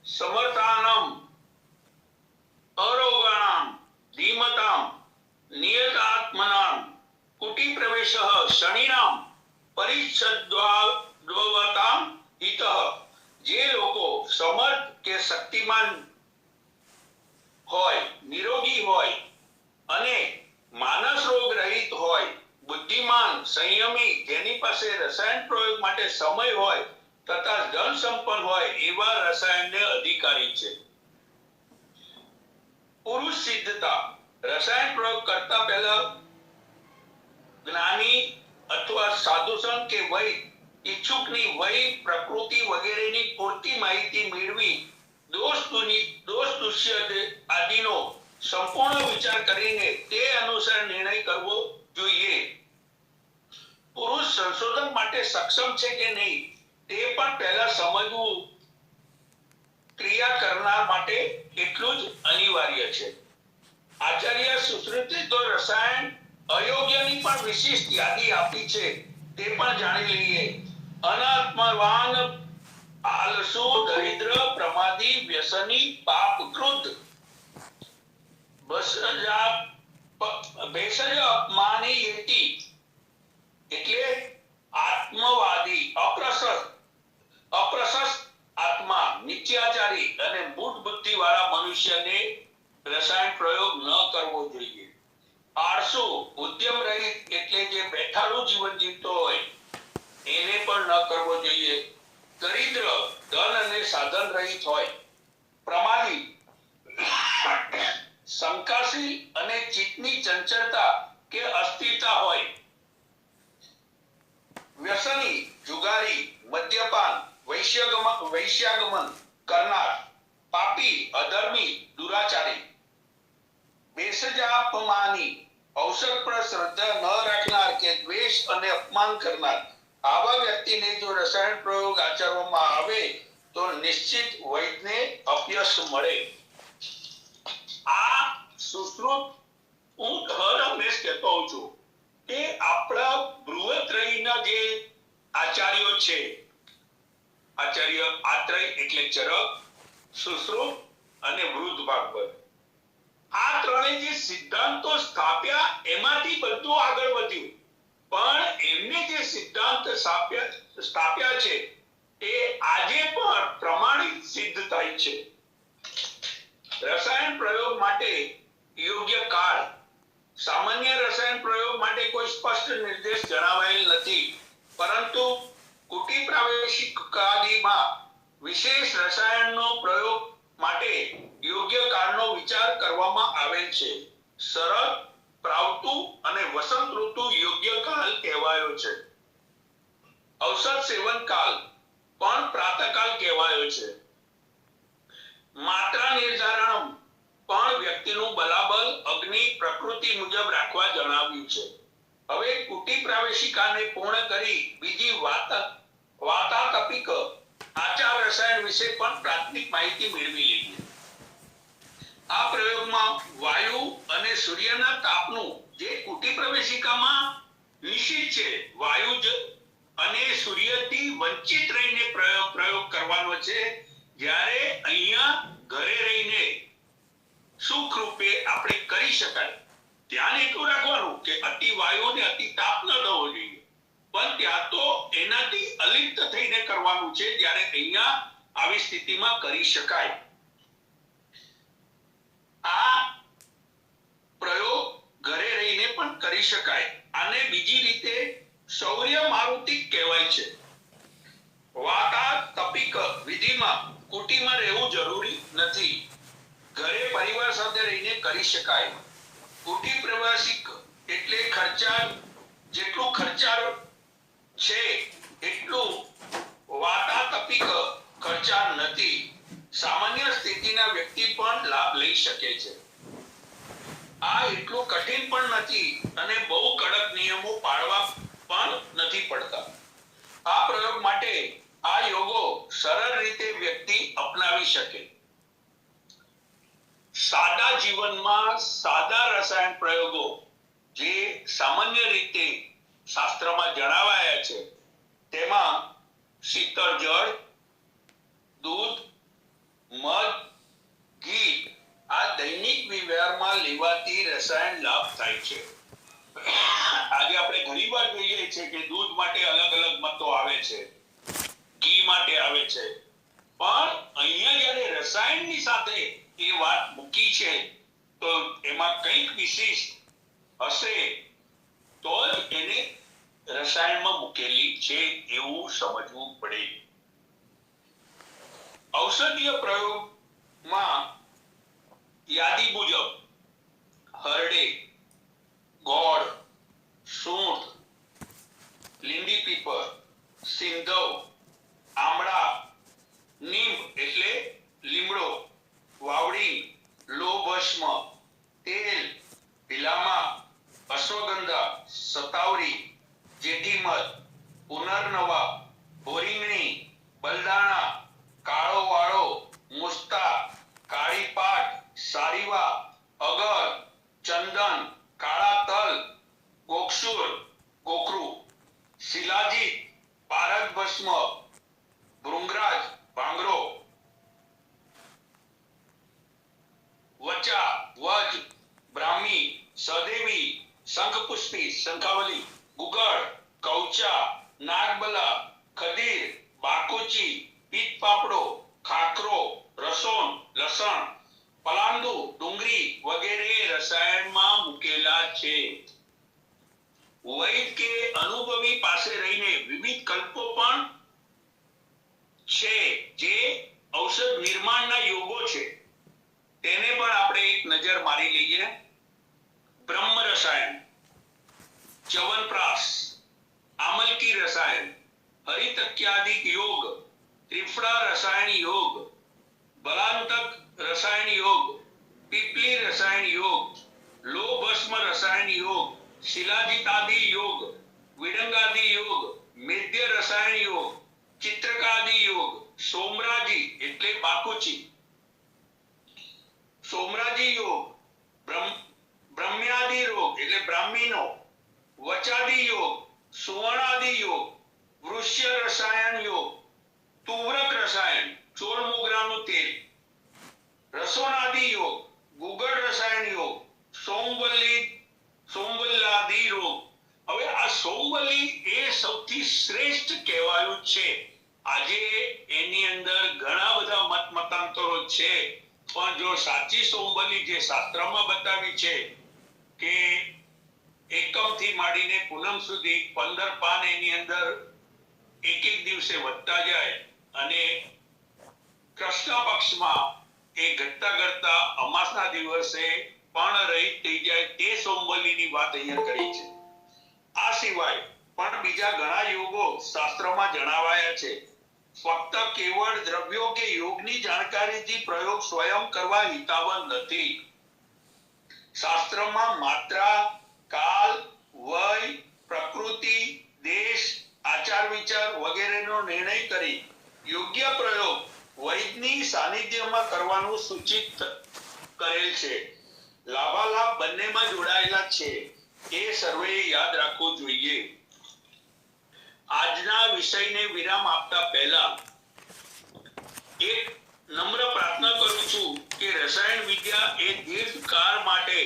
સમર્થાનમ, અરોગાણામ, ધીમતામ, નિયતાત્મનામ, કુટી પ્રવેશઃ શનિનામ, પરિચ્છદ્વતામ હિતઃ. જે લોકો સમર્થ કે શક્તિમાન હોય, નિરોગી હોય અને માનસ રોગ રહિત હોય, બુદ્ધિમાન, સંયમી, જેની પાસે રસાયણ પ્રયોગ માટે સમય હોય તથા ધન સંપન્ન હોય એવા રસાયણને અધિકારી છે. પુરુષ સિદ્ધતા. રસાયણ પ્રયોગ કરતા પહેલા જ્ઞાની અથવા સાધુ સંત કે વૈદ ઈચ્છુકની વય, પ્રકૃતિ વગેરેની પૂરતી માહિતી મેળવી દોષ દુષ્ય આદિનો સંપૂર્ણ વિચાર કરીને તે અનુસાર નિર્ણય કરવો જોઈએ. પુરુષ સંશોધન માટે સક્ષમ છે કે નહીં તે પણ પહેલા સમજવું ક્રિયા કરનાર માટે એટલું જ અનિવાર્ય છે. આચાર્ય સુશ્રુતે તો રસાયણ અયોગ્યની પણ વિશિષ્ટ યાદી આપી છે, તે પણ જાણી લઈએ. અનાત્મવાન, આલસુ, દરિદ્ર, પ્રમાદી, વ્યસની, પાપકૃત, ભેષજ અપમાની યતિ. એટલે આત્મવાદી, અપ્રશસ્ત આત્મા, મિથ્યાચારી અને મૂઢ બુદ્ધિ વાળા મનુષ્યને રસાયણ પ્રયોગ ન કરવો જોઈએ. આળસુ, ઉદ્યમ રહિત એટલે જે બેઠાડું જીવન જીવતો હોય એને પણ ન કરવો જોઈએ. દરિદ્ર, ધન અને સાધન રહિત હોય. પ્રમાદી, શંકાશીલ અને ચિત્તની ચંચળતા કે અસ્થિરતા હોય. વ્યસની, જુગારી, મદ્યપાન, વૈશ્યાગમન કરનાર. પાપી, અધર્મી, દુરાચારી. ભેષજાપમાની, ઔષધ પર શ્રદ્ધા ન રાખનાર કે દ્વેષ અને અપમાન કરનાર. આવા વ્યક્તિને જો રસાયણ પ્રયોગ આચરવામાં આવે તો નિશ્ચિત વૈદને અપયશ મળે. આ સુશ્રુત હું હર હંમેશ કહેતો હોઉં છું કે આપણા બૃહત્રયના જે આચાર્યો છે, આચાર્ય આત્રેય એટલે ચરક, સુશ્રુત અને વૃદ્ધ ભાગવત, આ ત્રણે જે સિદ્ધાંતો સ્થાપ્યા એમાંથી બધું આગળ વધ્યું. પણ એમને જે સિદ્ધાંત સ્થાપ્યા છે એ આજે પણ પ્રમાણિત સિદ્ધ થાય છે. રસાયણ પ્રયોગ માટે યોગ્ય કાળ. સામાન્ય રસાયણ પ્રયોગ માટે કોઈ સ્પષ્ટ નિર્દેશ જણાવાયેલ નથી, પરંતુ કુટી પ્રાવેશિકાદીમાં વિશેષ રસાયણનો પ્રયોગ માટે યોગ્ય કાળનો વિચાર કરવામાં આવેલ છે. શરદ, પ્રાવતુ અને વસંત ઋતુ યોગ્ય કાળ કહેવાયો છે. ઔષધ સેવન કાળ પણ પ્રાતઃકાળ કહેવાયો છે. માત્રા નિર્ધારણ પણ વ્યક્તિનું બલાબલ અગ્નિ પ્રકૃતિ મુજબ રાખવા જણાવ્યું છે. હવે કુટી પ્રાવેશિકાને પૂર્ણ કરી બીજી વાતાતપિક આચાર રસાયણ વિશે પણ પ્રાથમિક માહિતી મેળવી લઈએ. આ પ્રયોગમાં વાયુ અને સૂર્યના તાપનું જે કુટી પ્રવેશિકામાં નિશ્ચિત છે, વાયુ અને સૂર્યથી વંચિત રહીને પ્રયોગ કરવાનો છે, જ્યારે અહીંયા ઘરે રહીને સુખ રૂપે આપણે કરી શકાય. ધ્યાન એટલું રાખવાનું કે અતિ વાયુ ને અતિ તાપ ન થવો જોઈએ, પણ ત્યાં તો એનાથી અલિપ્ત થઈને કરવાનું છે, જ્યારે અહીંયા આવી સ્થિતિમાં કરી શકાય. આ પ્રયોગ ઘરે રહીને પણ કરી શકાય. આને બીજી રીતે સૌર્ય મારુતિક કહેવાય છે. વાતાતપિક વિધિમાં કુટીમાં રહેવું જરૂરી નથી, ઘરે પરિવાર સાથે રહીને કરી શકાય. કુટી પ્રવાસિક એટલે ખર્ચાળ, જેટલું ખર્ચાળ છે એટલું વાતાતપિક ખર્ચાળ નથી. સામાન્ય સ્થિતિના વ્યક્તિ પણ લાભ લઈ શકે છે. આ એટલું કઠિન પણ નથી અને બહુ કડક નિયમો પાળવા પણ નથી પડતા. આ પ્રયોગ માટે આ યોગો સરળ રીતે વ્યક્તિ અપનાવી શકે. સાદા જીવનમાં સાદા રસાયણ પ્રયોગો જે સામાન્ય રીતે શાસ્ત્રમાં જણાવાયા છે, તેમાં શીતળ જળ, દૂધ, મધ, ઘી આ દૈનિક વ્યવહારમાં લેવાથી રસાયણ લાભ થાય છે. આજે આપણે ઘણી વાર જોઈએ છે કે દૂધ માટે અલગ અલગ મતો આવે છે, ઘી માટે આવે છે, પણ અહીંયા જ્યારે રસાયણની સાથે એ વાત મૂકી છે તો એમાં કંઈક વિશિષ્ટ હશે, તો જ એને રસાયણમાં મૂકેલી છે એવું સમજવું પડે. ઔષધીય પ્રયોગમાં યાદી મુજબ હરડે, ગોળ, સૂંઠ, લીંડી પીપર, સિંધવ, આમળા, નીમ એટલે લીમડો, વાવડી, લોભસ્મ, તેલ, ભીલામા, અશ્વગંધા, સતાવરી, જેઠીમધ, પુનર્નવા, ભોરીંગણી, બલદાણા, કાળો વાળો, મુસ્તા, કાળી પાટ, સારીવા, અગર, ચંદન, કાળા તલ, ગોક્ષુર, ગોખરું, શિલાજીત, પારદ ભસ્મ, ભૃંગરાજ, ભાંગરો, વચા, વજ, બ્રાહ્મી, સદેવી, શંખપુષ્પી, શંખાવલી, ગુગળ, કૌચા, નાગબલા, ખદીર, બાકોચી, પીત પાપડો, ખાખરો, રસોન, લસણ, પલાંદુ, ડુંગળી વગેરે રસાયણમાં મૂકેલા છે. વૈદ કે અનુભવી પાસે રહીને વિવિધ કલ્પો પણ છે જે ઔષધ નિર્માણના યોગો છે, તેને પણ આપણે એક નજર મારી લઈએ. બ્રહ્મ રસાયણ, ચ્યવનપ્રાશ, આમલકી રસાયણ, હરિતક્યાદિક યોગ, ત્રિફળા રસાયણ યોગ, બલાંતક રસાયણ યોગ, પીપલી રસાયણ યોગ, લોભસ્મ રસાયણ યોગ, શિલાજીતાદિ યોગ, વિડંગાદિ યોગ, મેદ્ય રસાયણ યોગ, ચિત્રકાદિ યોગ, સોમરાજી એટલે બાકુચી, સોમરાજી યોગ, બ્રહ્મ્યાદિ રોગ એટલે બ્રાહ્મીનો, વચાદિ યોગ, સુવર્ણાદિ યોગ, વૃષ્ય રસાયણ યોગ, તુવ્રક રસાયણ, ચોર મોગરાનું તેલ, રસોનાદિ યોગ, ગુગળ રસાયણ યોગ, સોમવલ્લાદિ રોગ. હવે આ સોમવલ્લી એ સૌથી શ્રેષ્ઠ કહેવાયું છે આજે એની અંદર ઘણા બધા મત મતાંતરો છે, પણ જો સાચી સોમવલી જે શાસ્ત્રમાં બતાવી છે કે એકમ થી માંડીને પૂનમ સુધી 15 પાન એની અંદર એક એક દિવસે વધતા જાય અને કૃષ્ણ પક્ષમાં એ ઘટતા ઘટતા અમાસના દિવસે પણ રહિત થઈ જાય તે સોમવલીની વાત અહીંયા કરી છે. આ સિવાય પણ બીજા ઘણા યોગો શાસ્ત્રમાં જણાવાયા છે. ફક્ત કેવળ દ્રવ્યો કે યોગની જાણકારીથી પ્રયોગ સ્વયં કરવા હિતાવહ નથી. શાસ્ત્રમાં માત્રા, કાલ, વય, પ્રકૃતિ, દેશ, આચાર વિચાર વગેરેનો નિર્ણય કરી યોગ્ય પ્રયોગ વૈદની સાનિધ્યમાં કરવાનું સૂચિત કરેલ છે. લાભાલાભ બંનેમાં જોડાયેલા છે, એ સર્વે યાદ રાખવું જોઈએ. આજના વિષયને વિરામ આપતા પહેલા એક નમ્ર પ્રાર્થના કરું છું કે રસાયણ વિદ્યા એ દીર્ઘકાળ માટે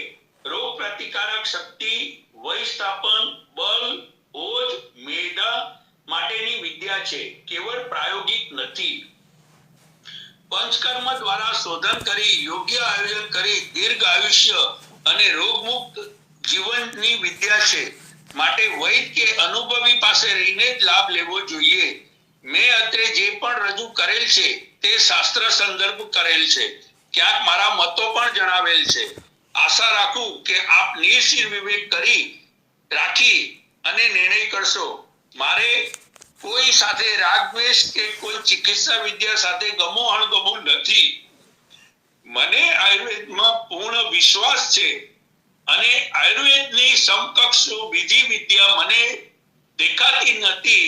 રોગ પ્રતિકારક શક્તિ, વય સ્થાપન, બળ, ઓજ, મેધા માટેની વિદ્યા છે, કેવળ પ્રાયોગિક નથી. પંચકર્મ દ્વારા શોધન કરી યોગ્ય આયોજન કરી દીર્ઘ આયુષ્ય અને રોગમુક્ત જીવનની વિદ્યા છે. માટે વૈદ કે અનુભવી પાસે રહીને જ લાભ લેવો જોઈએ. મેં અત્રે જે પણ રજૂ કરેલ છે તે શાસ્ત્ર સંદર્ભ કરેલ છે. ક્યાંક મારા મતો પણ જણાવેલ છે. આશા રાખું કે આપ નિર્શીર વિવેક રાખી અને નિર્ણય કરશો. મારે કોઈ સાથે રાગ દ્વેષ કે કોઈ ચિકિત્સા વિદ્યા સાથે ગમો અણગમો નથી. મને આયુર્વેદમાં પૂર્ણ વિશ્વાસ છે અને આયુર્વેદની સમકક્ષ બીજી વિદ્યા મને દેખાતી નથી,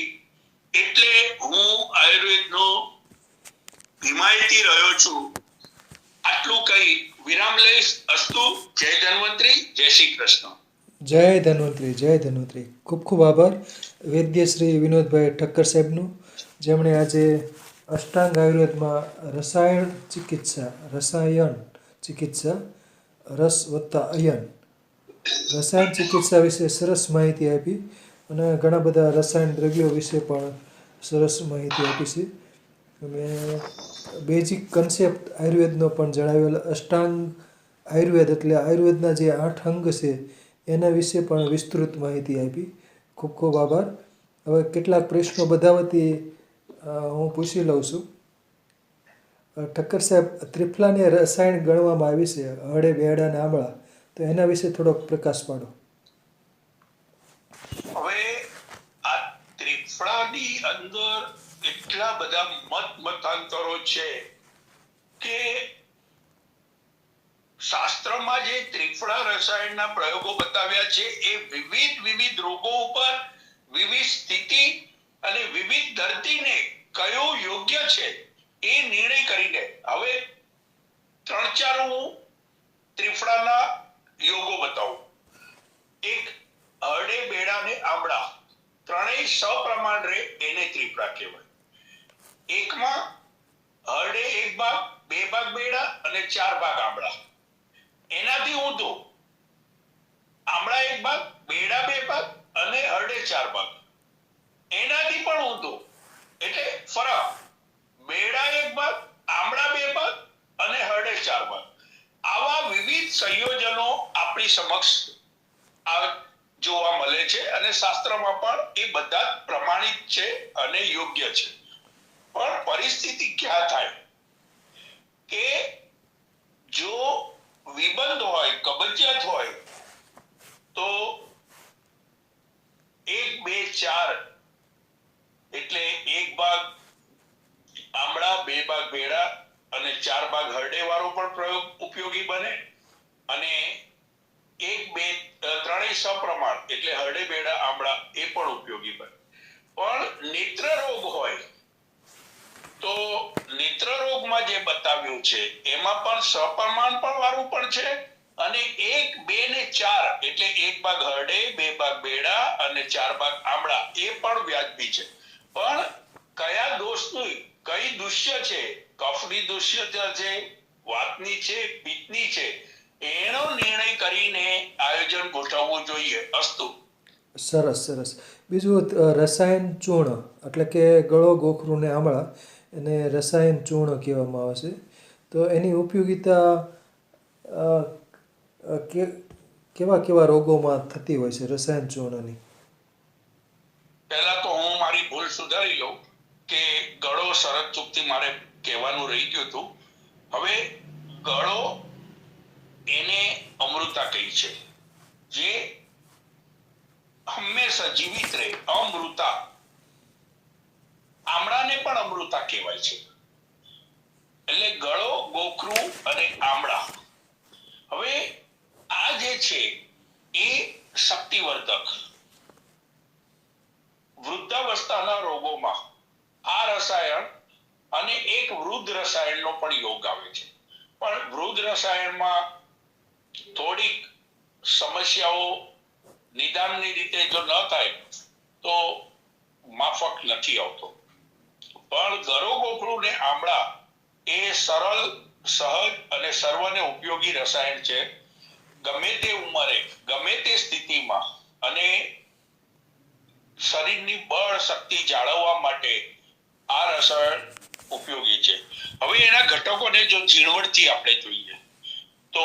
એટલે હું આયુર્વેદનો હિમાયતી રહ્યો છું. આટલું કહી વિરામ લઈશ. અસ્તુ. જય ધન્વંતરી. જય શ્રી કૃષ્ણ. જય ધન્વંતરી, જય ધન્વંતરી. ખૂબ ખૂબ આભાર વૈદ્ય શ્રી વિનોદભાઈ ઠક્કર સાહેબનું, જેમણે આજે અષ્ટાંગ આયુર્વેદમાં રસાયણ ચિકિત્સા રસ વત્તા અયન રસાયણ ચિકિત્સા વિશે સરસ માહિતી આપી અને ઘણા બધા રસાયણ દ્રવ્યો વિશે પણ સરસ માહિતી આપી છે. અને બેઝિક કન્સેપ્ટ આયુર્વેદનો પણ જણાવેલ. અષ્ટાંગ આયુર્વેદ એટલે આયુર્વેદના જે 8 અંગ છે એના વિશે પણ વિસ્તૃત માહિતી આપી. ખૂબ ખૂબ આભાર. હવે કેટલાક પ્રશ્નો બધા વતી હું પૂછી લઉં છું. ઠક્કર સાહેબ, ત્રિફલાને રસાયણ ગણવામાં આવી છે, હળે, બેડા અને આમળા, તો એના વિશે થોડોક પ્રકાશ પાડો. હવે આ ત્રિફળાની અંદર એટલા બધા મત મતાંતરો છે કે શાસ્ત્રમાં જે ત્રિફળા રસાયણના પ્રયોગો બતાવ્યા છે એ વિવિધ રોગો ઉપર, વિવિધ સ્થિતિ અને વિવિધ દર્દીને કયો યોગ્ય છે એ નિર્ણય કરીને હવે 3-4 હું ત્રિફળાના યોગો બતાવું. એક હરડે, બેડા ને આમળા ત્રણેય સપ્રમાણ રહે એને ત્રિફળા કહેવાય. એકમાં હરડે 1 ભાગ, 2 ભાગ બેડા અને 4 ભાગ આમળા. એનાથી ઊંધો આમળા 1 ભાગ, બેડા 2 ભાગ અને હરડે 4 ભાગ. એનાથી પણ ઊંધો એટલે ફરક, બેડા 1 ભાગ, આમળા 2 ભાગ અને હરડે 4 ભાગ. આવા વિવિધ સંયોજનો આપણી સમક્ષ જોવા મળે છે અને શાસ્ત્રમાં પણ એ બધા પ્રમાણિત છે અને યોગ્ય છે. પણ પરિસ્થિતિ ક્યાં થાય કે જો વિબંધ હોય, કબજિયાત હોય તો 1, 2, 4 એટલે 1 ભાગ આમળા, 2 ભાગ બેડા અને 4 ભાગ હરડે વાળો પણ પ્રયોગ ઉપયોગી બને. અને 1, 2, 3 સપ્રમાણ એટલે હરડે, બેડા, આમળા એ પણ ઉપયોગી બને. પણ નેત્ર રોગ હોય તો નેત્ર રોગમાં જે બતાવ્યું છે એમાં પણ સપ્રમાણ પણ વાળું પણ છે અને 1, 2 ને 4 એટલે 1 ભાગ હરડે, 2 ભાગ બેડા અને 4 ભાગ આમળા એ પણ વ્યાજબી છે. પણ કયા દોષનું, કઈ દુષ્ય છે, કફની દુષ્યતા છે, વાતની છે, પિત્તની છે, એનો નિર્ણય કરીને આયોજન ગોઠવવું જોઈએ. અસ્તુ. સરસ સરસ. બીજું રસાયણ ચૂર્ણ એટલે કે ગળો ગોખરું ને આમળા એને રસાયણ ચૂર્ણ કહેવામાં આવે છે. તો એની ઉપયોગિતા અ, કેવા કેવા રોગોમાં થતી હોય છે રસાયણ ચૂર્ણની? પહેલા તો હું મારી ભૂલ સુધારી લઉં કે ગળો શરત ચૂકથી મારે કહેવાનું રહી ગયું હતું. હવે ગળો એને અમૃતા કહી છે, જે હંમેશા જીવિત રહે. અમૃતા, આમળાને પણ અમૃતા કહેવાય છે. એટલે ગળો ગોખરું અને આમળા. હવે આ જે છે એ શક્તિવર્ધક, વૃદ્ધાવસ્થાના રોગોમાં આ રસાયણ અને એક વૃદ્ધ રસાયણનો પણ યોગ આવે છે. પણ વૃદ્ધ રસાયણમાં થોડીક સમસ્યાઓ નિદાનની રીતે જો ન થાય તો માફક નથી આવતો. પણ ગળો ગોખરું ને આમળા એ સરળ, સહજ અને સર્વને ઉપયોગી રસાયણ છે. ગમે તે ઉંમરે, ગમે તે સ્થિતિમાં અને શરીરની બળ શક્તિ જાળવવા માટે આ રસાયણ ઉપયોગી છે. હવે એના ઘટકોને જો ઝીણવટથી આપણે જોઈએ તો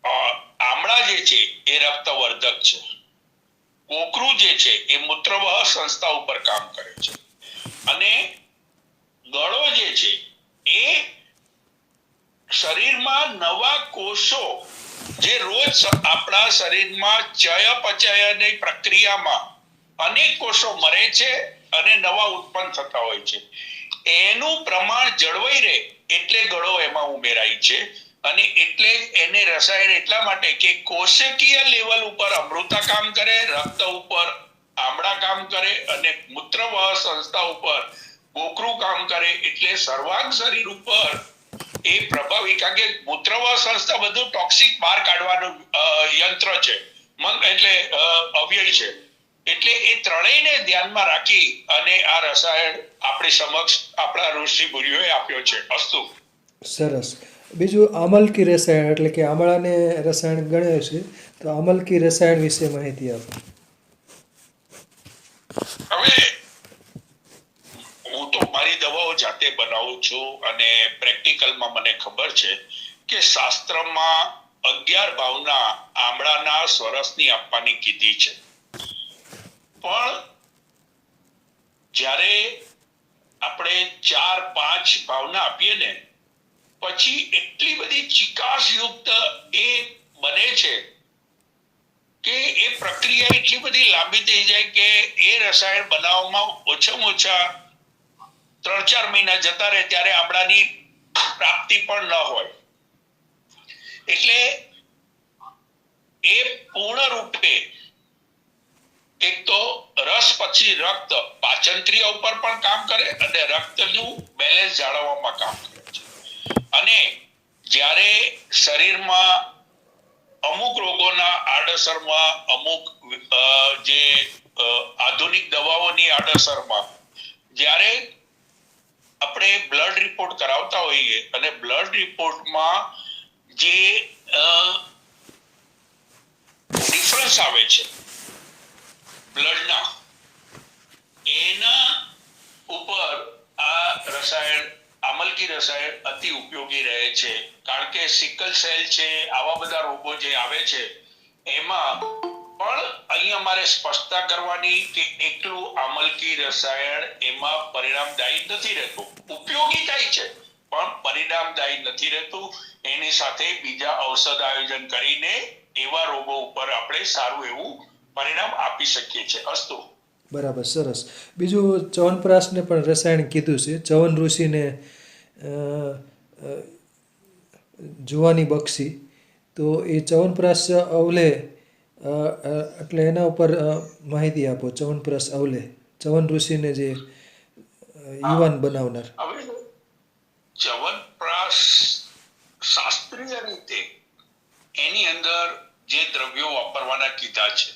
આમળા જે છે એ રક્તવર્ધક છે. ગોખરું જે છે એ મૂત્રવાહ સંસ્થા ઉપર કામ કરે છે. અને ગળો જે છે એ શરીરમાં નવા કોષો, જે રોજ આપણા શરીરમાં ચયાપચયની પ્રક્રિયામાં અનેક કોષો મરે છે અને નવા ઉત્પન્ન થતા હોય છે, એનું પ્રમાણ જળવાઈ રહે એટલે ગળો એમાં ઉમેરાય છે. અને એટલે એને રસાયણ એટલા માટે કે કોષકીય લેવલ ઉપર અમૃતા કામ કરે, રક્ત ઉપર આમળા કામ કરે અને મૂત્રવાહ સંસ્થા ઉપર ગોખરું કામ કરે. એટલે સર્વાંગ શરીર ઉપર એ પ્રભાવી, કારણ કે મૂત્રવાહ સંસ્થા બધું ટોક્સિક બહાર કાઢવાનું યંત્ર છે, એટલે અવ્યય છે. એટલે એ ત્રણેયને ધ્યાનમાં રાખી અને આ રસાયણ આપણી સમક્ષ આપણા ઋષિ મુનિઓએ આપ્યો છે. અસ્તુ. સરસ. બીજું આમલકી રસાયણ એટલે કે આમળાને રસાયણ ગણે છે, તો આમલકી રસાયણ વિશે માહિતી આપો. હવે હું તો મારી દવાઓ જાતે બનાવું છું અને પ્રેક્ટિકલમાં મને ખબર છે કે શાસ્ત્રમાં 11 ભાવના આમળાના સ્વરસની આપવાની કીધી છે. પણ જ્યારે આપણે 4-5 ભાવના આપીએ ને પછી એટલી બધી ચિકાસ યુક્ત એ બને છે કે એ પ્રક્રિયા એટલી બધી લાંબી થઈ જાય કે એ રસાયણ બનાવવામાં ઓછામાં ઓછા 3-4 મહિના જતા રહે ત્યારે આમળાની પ્રાપ્તિ પણ ન હોય. એટલે એ પૂર્ણ રૂપે એક તો રસ પછી રક્ત પાચન ક્રિયા ઉપર પણ કામ કરે અને રક્તનું બેલેન્સ જાળવવામાં કામ કરે છે. અને જ્યારે શરીરમાં અમુક રોગોના આડઅસરમાં, અમુક જે આધુનિક દવાઓની આડઅસરમાં જ્યારે આપણે બ્લડ રિપોર્ટ કરાવતા હોઈએ અને બ્લડ રિપોર્ટમાં જે ડિફરન્સ આવે છે બ્લડના, એના ઉપર આ રસાયણ, આમલકી રસાયણ અતિ ઉપયોગી રહે છે. કારણ કે સિકલ સેલ છે, આવા બધા રોગો જે આવે છે એમાં પણ અહીંયા મારે સ્પષ્ટતા કરવાની કે એકલું આમલકી રસાયણ એમાં પરિણામદાયી નથી રહેતું. ઉપયોગી થાય છે પણ પરિણામદાયી નથી રહેતું. એની સાથે બીજા ઔષધ આયોજન કરીને એવા રોગો ઉપર આપણે સારું એવું પરિણામ આપી શકીએ છીએ. અસ્તુ. બરાબર, સરસ. બીજું ચ્યવનપ્રાશને પણ રસાયણ કીધું છે. ચ્યવન ઋષિને જુવાની બક્ષી, તો એ ચ્યવનપ્રાશ અવલે એટલે એના ઉપર માહિતી આપો. ચ્યવનપ્રાશ અવલે, ચ્યવન ઋષિને જે યુવાન બનાવનાર. હવે ચ્યવનપ્રાશ શાસ્ત્રીય રીતે એની અંદર જે દ્રવ્યો વાપરવાના કીધા છે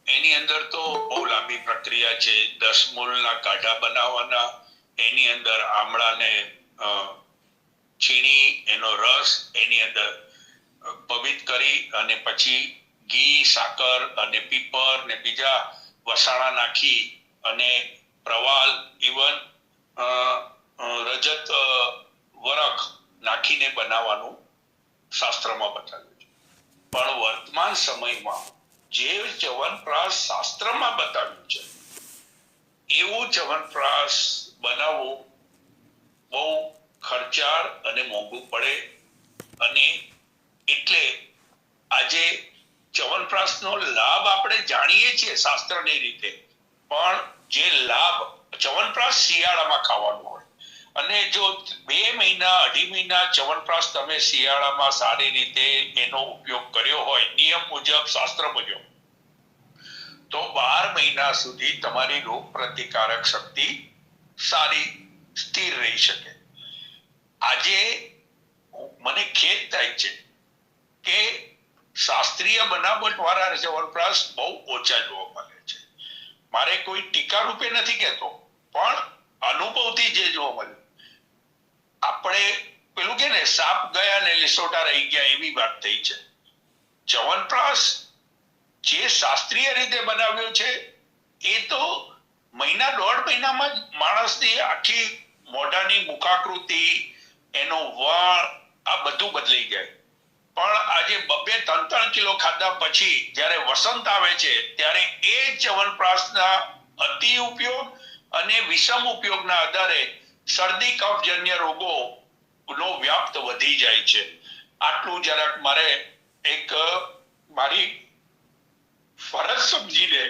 એની અંદર તો બહુ લાંબી પ્રક્રિયા છે. 10 મૂળના કાઢા બનાવવાના, એની અંદર આમળાને છીણી એનો રસ એની અંદર પવિત કરી અને પછી ઘી, સાકર અને પીપર ને બીજા વસાણા નાખી અને પ્રવાલ ઇવન રજત વરખ નાખીને બનાવવાનું શાસ્ત્રમાં બતાવ્યું છે. પણ વર્તમાન સમયમાં જે ચ્યવનપ્રાશ શાસ્ત્રમાં બતાવ્યું છે એવું ચ્યવનપ્રાશ બનાવવું બહુ ખર્ચાળ અને મોંઘું પડે, અને એટલે આજે ચ્યવનપ્રાશનો લાભ આપણે જાણીએ છીએ શાસ્ત્રની રીતે, પણ જે લાભ ચ્યવનપ્રાશ શિયાળામાં ખાવાનું હોય, અને જો 2 મહિના 2.5 મહિના ચ્યવનપ્રાશ તમે શિયાળામાં સારી રીતે એનો ઉપયોગ કર્યો હોય નિયમ મુજબ, શાસ્ત્ર મુજબ, તો 12 મહિના સુધી તમારી રોગ પ્રતિકારક શક્તિ સારી સ્થિર રહી શકે. આજે મને ખેદ થાય છે કે શાસ્ત્રીય બનાવટ વાળા ચ્યવનપ્રાશ બહુ ઓછા જોવા મળે છે. મારે કોઈ ટીકા રૂપે નથી કહેતો, પણ અનુભવથી જે જોવા મળ્યું, આપણે પેલું કે ને સાપ ગયા ને લીસોટા રહી ગયા એવી વાત થઈ છે. ચ્યવનપ્રાશ જે શાસ્ત્રીય રીતે બનાવ્યો છે એ તો 1.5 મહિનામાં જ માણસની આખી મોઢાની મુખાકૃતિ, એનો વણ, આ બધું બદલાઈ જાય. પણ આજે 2-3 કિલો ખાધા પછી જ્યારે વસંત આવે છે ત્યારે એ ચ્યવનપ્રાશના અતિ ઉપયોગ અને વિષમ ઉપયોગના આધારે શરદી કફજન્ય રોગો નો વ્યાપ્ત વધી જાય છે. આટલું જરાક મારે એક મારી ફરજ સમજીને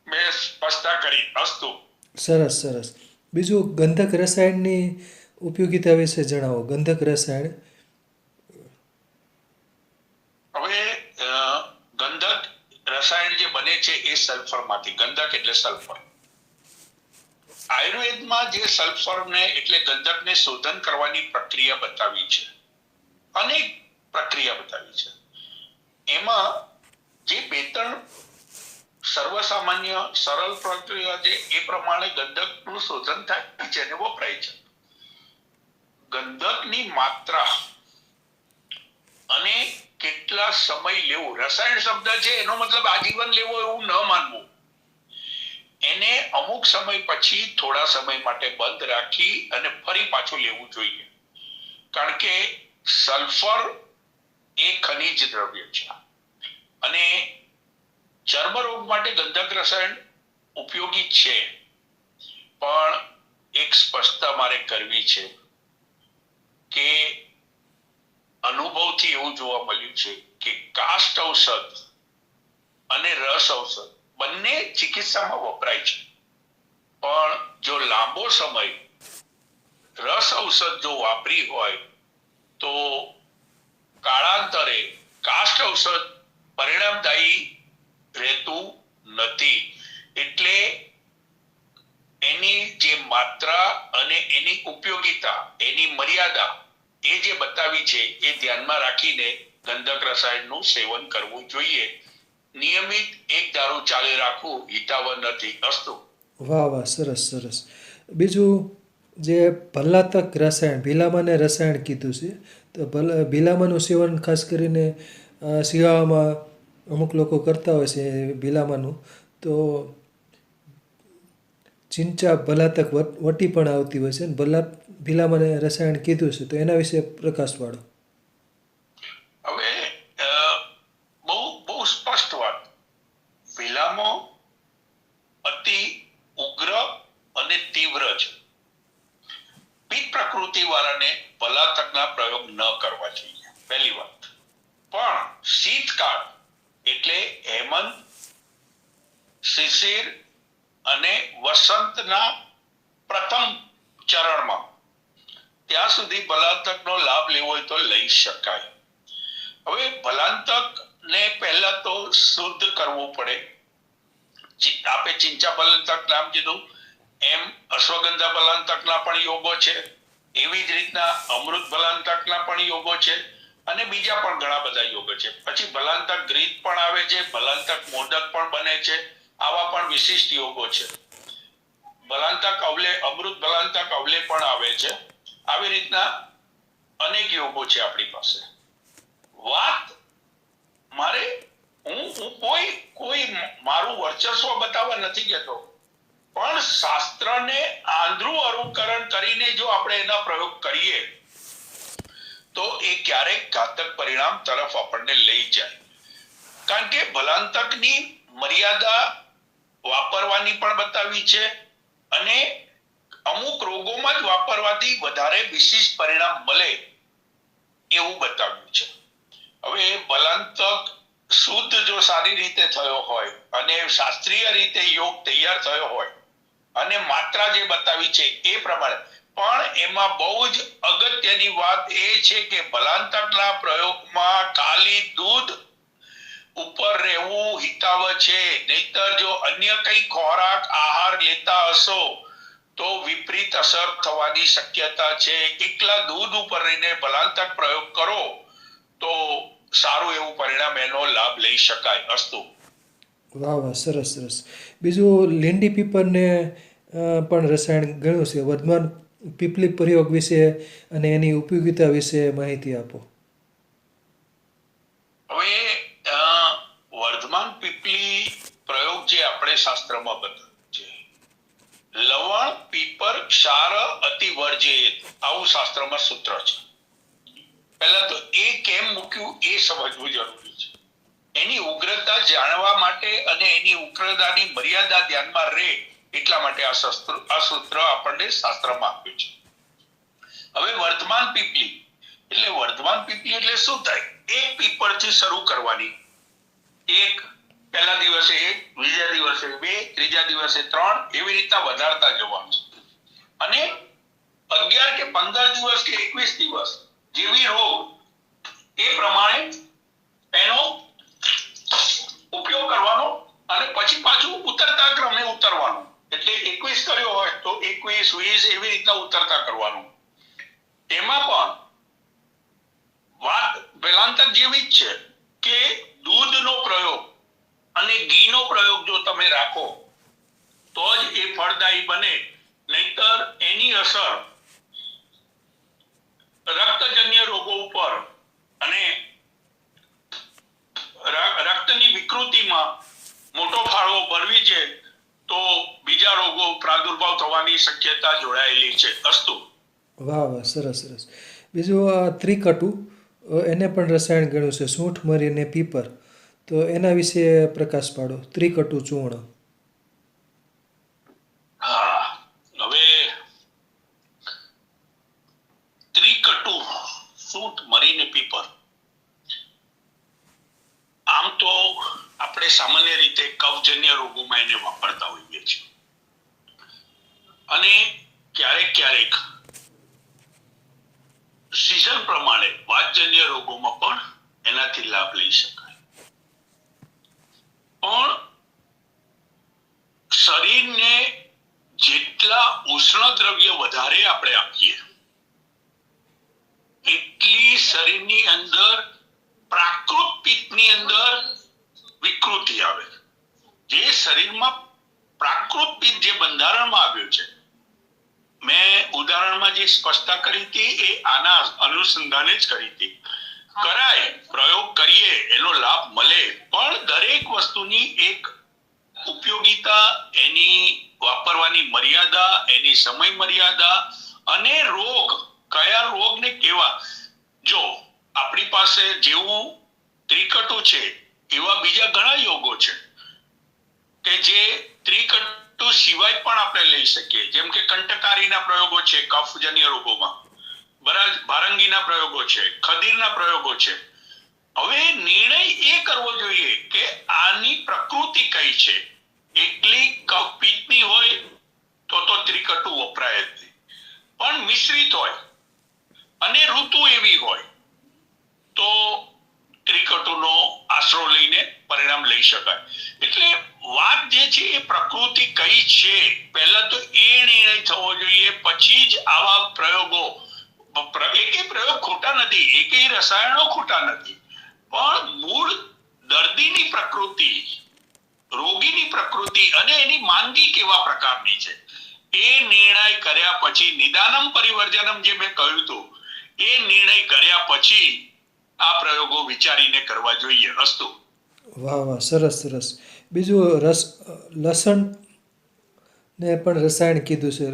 મેં સ્પષ્ટતા કરી. અસ્તુ. સરસ સરસ. બીજું, ગંધક રસાયણની ઉપયોગિતા વિશે જણાવો. ગંધક રસાયણ. હવે ગંધક રસાયણ જે બને છે એ સલ્ફરમાંથી. ગંધક એટલે સલ્ફર. આયુર્વેદમાં જે સલ્ફરને એટલે ગંધકને શોધન કરવાની પ્રક્રિયા બતાવી છે, અનેક પ્રક્રિયા બતાવી છે. એમાં જે 2-3 સર્વસામાન્ય સરળ પ્રક્રિયા છે એ પ્રમાણે ગંધકનું શોધન થાય છે અને વપરાય છે. ગંધકની માત્રા અને કેટલા સમય લેવો, રસાયણ શબ્દ છે એનો મતલબ આજીવન લેવો એવું ન માનવું. એને અમુક સમય પછી થોડા સમય માટે બંધ રાખી અને ફરી પાછું લેવું જોઈએ. કારણ કે સલ્ફર એ ખનિજ દ્રવ્ય છે અને ચર્મરોગ માટે ગંધક રસાયણ ઉપયોગી છે. પણ એક સ્પષ્ટતા મારે કરવી છે કે અનુભવથી એવું જોવા મળ્યું છે કે કાષ્ઠ ઔષધ અને રસ ઔષધ બંને ચિકિત્સામાં વપરાય છે, પણ જો લાંબો સમય રસ ઔષધ જો વાપરી હોય તો કાળાંતરે કાષ્ઠ ઔષધ પરિણામદાયી રહેતું નથી. એટલે એની જે માત્રા અને એની ઉપયોગિતા, એની મર્યાદા એ જે બતાવી છે એ ધ્યાનમાં રાખીને ગંધક રસાયણનું સેવન કરવું જોઈએ. નિયમિત એક ધારું ચાલે રાખવું હિતાવહ નથી. અસ્તુ. વાહ વાહ, સરસ સરસ. બીજું, જે ભલાતક રસાયણ, ભીલામાને રસાયણ કીધું છે, તો ભીલામાનું સેવન ખાસ કરીને શિયાળામાં અમુક લોકો કરતા હોય છે ભીલામાનું. તો ચિંચા ભલાતક વટી પણ આવતી હોય છે, ભીલામાને રસાયણ કીધું છે, તો એના વિશે પ્રકાશ પાડો. હવે બહુ બહુ સ્પષ્ટ વાત. ભીલામો અતિ ઉગ્ર અને તીવ્ર છે. પિત્ત પ્રકૃતિ વાળાને ભલાતકના પ્રયોગ ન કરવા જોઈએ, પહેલી વાત. પણ શીતકાળ એટલે હેમંત, શિશિર અને વસંતના પ્રથમ ચરણમાં ત્યાં સુધી ભલાતકનો લાભ લેવો હોય તો લઈ શકાય. હવે ભલાંતક ને પહેલા તો શુદ્ધ કરવું પડે. આપે ચિંચા ભલાંતક નામ કીધું એમ અશ્વગંધા ભલાંતકના પણ યોગો છે, એવી જ રીતના અમૃત ભલાંતકના પણ યોગો છે, અને બીજા પણ ઘણા બધા યોગો છે. પછી ભલાંતક ગ્રીત પણ આવે છે, ભલાંતક મોદક પણ બને છે. આવા પણ વિશિષ્ટ યોગો છે. ભલાંતક અવલે, અમૃત ભલાંતક અવલે પણ આવે છે. આવી રીતના અનેક યોગો છે આપણી પાસે. વાત મારે હું કોઈ મારું વર્ચસ્વ બતાવવા નથી કહેતો, પણ શાસ્ત્રને આંધળું અનુકરણ કરીને જો આપણે એના પ્રયોગ કરીએ તો એ ક્યારેક ઘાતક પરિણામ તરફ આપણને લઈ જાય. કારણ કે ભલાંતકની મર્યાદા વાપરવાની પણ બતાવી છે અને અમુક રોગોમાં જ વાપરવાથી વધારે વિશિષ્ટ પરિણામ મળે એવું બતાવ્યું છે. હવે ભલાંતક શુદ્ધ જો સારી રીતે થયો હોય અને શાસ્ત્રીય રીતે યોગ તૈયાર થયો હોય અને માત્રા જે બતાવી છે એ પ્રમાણે, પણ એમાં બહુ જ અગત્યની વાત એ છે કે ભલાંતકના પ્રયોગમાં ખાલી દૂધ ઉપર રહેવું હિતાવ છે, નહીતર જો અન્ય કઈ ખોરાક આહાર લેતા હશો તો વિપરીત અસર થવાની શક્યતા છે. એકલા દૂધ ઉપર રહીને ભલાંતક પ્રયોગ કરો તો સારું એવું પરિણામ એનો લાભ લઈ શકાય. અસ્તુ. વાહ વાહ, સરસ સરસ. બીજું લીંડી પીપરને પણ રસાયણ ગણ્યું છે. વર્ધમાન પીપલી પ્રયોગ વિશે અને એની ઉપયોગિતા વિશે માહિતી આપો. હવે વર્ધમાન પીપલી પ્રયોગ જે આપણે શાસ્ત્રમાં બતાવ્યું છે, લવણ પીપર ક્ષાર અતિ વર્જિત, આવું શાસ્ત્રમાં સૂત્ર છે. પહેલા તો એ કેમ મૂક્યું એ સમજવું જરૂરી છે. એની ઉગ્રતા જાણવા માટે અને એની ઉગ્રતાની મર્યાદા ધ્યાનમાં રહે એટલા માટે આ સૂત્ર આપણને શાસ્ત્રમાં આપ્યું છે. હવે વર્ધમાન પીપલી એટલે શું થાય? એક પીપળથી શરૂ કરવાની, એક પહેલા દિવસે એક, બીજા દિવસે બે, ત્રીજા દિવસે 3, એવી રીતના વધારતા જવાનું અને 11 કે 15 દિવસ કે 21 દિવસ જેવી રોગ એ પ્રમાણે એનો ઉપયોગ કરવાનો અને પછી પાછું ઉતરતા ક્રમે ઉતરવાનું. એટલે 21 કર્યો હોય તો 21, 20 એવી રીતના ઉતરતા કરવાનું. એમાં પણ વાત વેલાંતક જેવી જ છે કે દૂધનો પ્રયોગ અને ઘીનો પ્રયોગ જો તમે રાખો તો જ એ ફળદાયી બને, નહીતર એની અસર રક્તજન્ય રોગો ઉપર અને રક્તની વિકૃતિમાં મોટો ફાળો ભરવી છે તો બીજા રોગો પ્રાદુર્ભાવ થવાની શક્યતા જોડાયેલી છે. અસ્તુ. વાહ વાહ, સરસ સરસ. બીજું આ ત્રિકટુ, એને પણ રસાયણ ગણ્યું છે. સૂંઠ મરી અને પીપર, તો એના વિશે પ્રકાશ પાડો. ત્રિકટુ ચૂર્ણ. હા, હવે ત્રિકટુ સૂંઠ મરી ને પીપર, આમ તો આપણે સામાન્ય રીતે કફજન્ય રોગોમાં એને વાપરતા હોઈએ છીએ અને ક્યારેક સિઝન પ્રમાણે વાતજન્ય રોગોમાં પણ એનાથી લાભ લઈ શકાય. પણ શરીરને જેટલા ઉષ્ણ દ્રવ્ય વધારે આપણે આપીએ એટલી શરીરની અંદર પ્રાકૃત પિત્તની અંદર વિકૃતિ આવે. જે શરીરમાં પ્રાકૃત પિત્ત જે બંધારણમાં આવ્યું છે, મેં ઉદાહરણમાં જે સ્પષ્ટતા કરી હતી એ આના અનુસંધાને જ કરી હતી. કરાય, પ્રયોગ કરીએ, એનો લાભ મળે, પણ દરેક વસ્તુની એક ઉપયોગિતા, એની વાપરવાની મર્યાદા, એની સમય મર્યાદા અને રોગ, કયા રોગ ને કેવા. જો આપણી પાસે જેવું ત્રિકટુ છે એવા બીજા ઘણા યોગો છે કે જે ત્રિકટુ સિવાય પણ આપણે લઈ શકીએ. જેમ કે કંટકારીના પ્રયોગો છે કફજન્ય રોગોમાં, ભારંગીના પ્રયોગો છે, ખદીરના પ્રયોગો છે. હવે નિર્ણય એ કરવો જોઈએ કે આની પ્રકૃતિ કઈ છે. એકલી કફ પિત્તની હોય તો ત્રિકટુ વપરાય જ નહીં, પણ મિશ્રિત હોય અને ઋતુ એવી હોય તો ત્રિકટુનો આશરો લઈને પરિણામ લઈ શકાય. એટલે વાત જે છે એ પ્રકૃતિ કઈ છે, પહેલા તો એ નિર્ણય થવો જોઈએ, પછી જ આવા પ્રયોગો. એકેય પ્રયોગ ખોટા નથી, એકેય રસાયણો ખોટા નથી, પણ મૂળ દર્દીની પ્રકૃતિ, રોગીની પ્રકૃતિ અને એની માંદગી કેવા પ્રકારની છે એ નિર્ણય કર્યા પછી, નિદાનમ પરિવર્જનમ જે મેં કહ્યું હતું, એ નિર્ણય કર્યા પછી આ પ્રયોગો વિચારીને કરવા જોઈએ. અસ્તુ. વાહ વાહ, સરસ સરસ. બીજું લસણ ને પણ રસાયણ કીધું છે,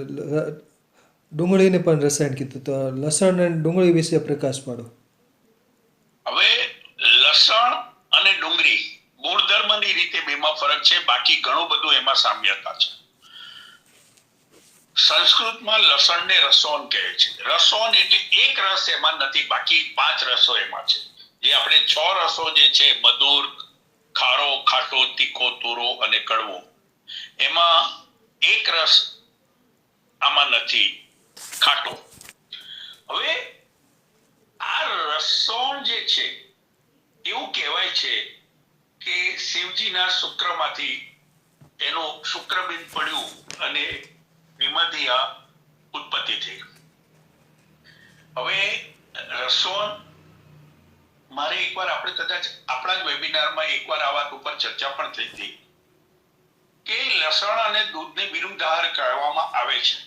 ડુંગળીને પણ રસાયણ કીધું, તો લસણ અને ડુંગળી વિશે પ્રકાશ પાડો. હવે લસણ અને ડુંગળી ગુણધર્મની રીતે બેમાં ફરક છે, બાકી ઘણું બધું એમાં સામ્યતા છે. સંસ્કૃતમાં લસણને રસોન કહે છે. રસોન એટલે એક રસ એમાં નથી, બાકી 5 રસો એમાં છે. જે આપણે 6 રસો જે છે, મધુર, ખારો, ખાટો, તીખો, તુરો અને કડવો, એમાં એક રસ આમાં નથી, ખાટો. હવે આ રસોન જે છે, એવું કહેવાય છે કે શિવજીના શુક્રમાંથી એનું શુક્રબિંદ પડ્યું અને એમાંથી આ ઉત્પત્તિ થઈ. હવે રસોન, મારે એકવાર આપણે કદાચ આપણા જ વેબિનારમાં એકવાર આ વાત ઉપર ચર્ચા પણ થઈ હતી કે લસણ અને દૂધને વિરુદ્ધ આહાર કહેવામાં આવે છે,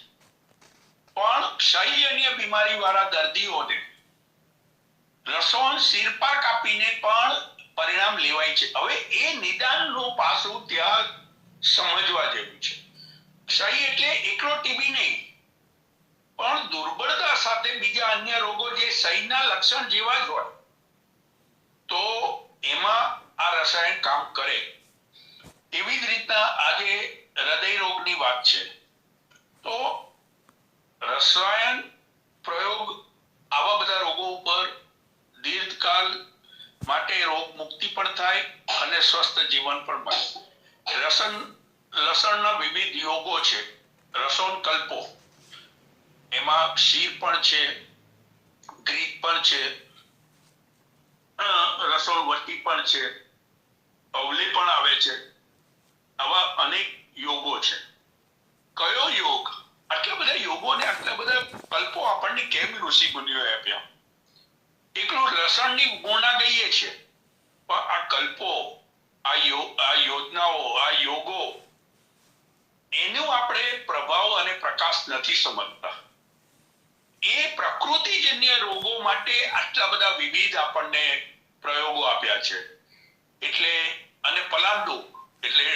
પણ ક્ષયજન્ય બીમારી વાળા દર્દીઓને રસોન શિરપા કાપીને પણ પરિણામ લેવાય છે. હવે એ નિદાનનું પાસું ત્યાં સમજવા જેવું છે. ક્ષય એટલે એકલો ટીબી નહીં, પણ દુર્બળતા સાથે બીજા અન્ય રોગો જે ક્ષયના લક્ષણ જેવા જ હોય, તો એમાં આ રસાયણ કામ કરે. એવી જ રીતના આજે હૃદય રોગની વાત છે, તો રસાયણ પ્રયોગ આવા બધા રોગો ઉપર દીર્ઘકાલ માટે રોગ મુક્તિ પણ થાય અને સ્વસ્થ જીવન પણ મળે. લસણના વિવિધ યોગો છે. રસોન કલ્પો, એમાં ક્ષીર પણ છે, ગ્રીક પણ છે, રસોન વટી પણ છે, અવલી પણ આવે છે. આવા અનેક યોગો છે. કયો યોગ, આટલા બધા યોગો ને આટલા બધા કલ્પો આપણને કેમ ઋષિ મુનિઓએ આપ્યા? એકલું લસણની ગુણા ગઈએ છે, પણ આ કલ્પો, આ યોજનાઓ, આ યોગો, એનો આપણે પ્રભાવ અને પ્રકાશ નથી સમજતા. એ પ્રકૃતિજન્ય રોગો માટે આટલા બધા વિવિધ આપણને પ્રયોગો આપ્યા છે. એટલે અને પલાંડુ એટલે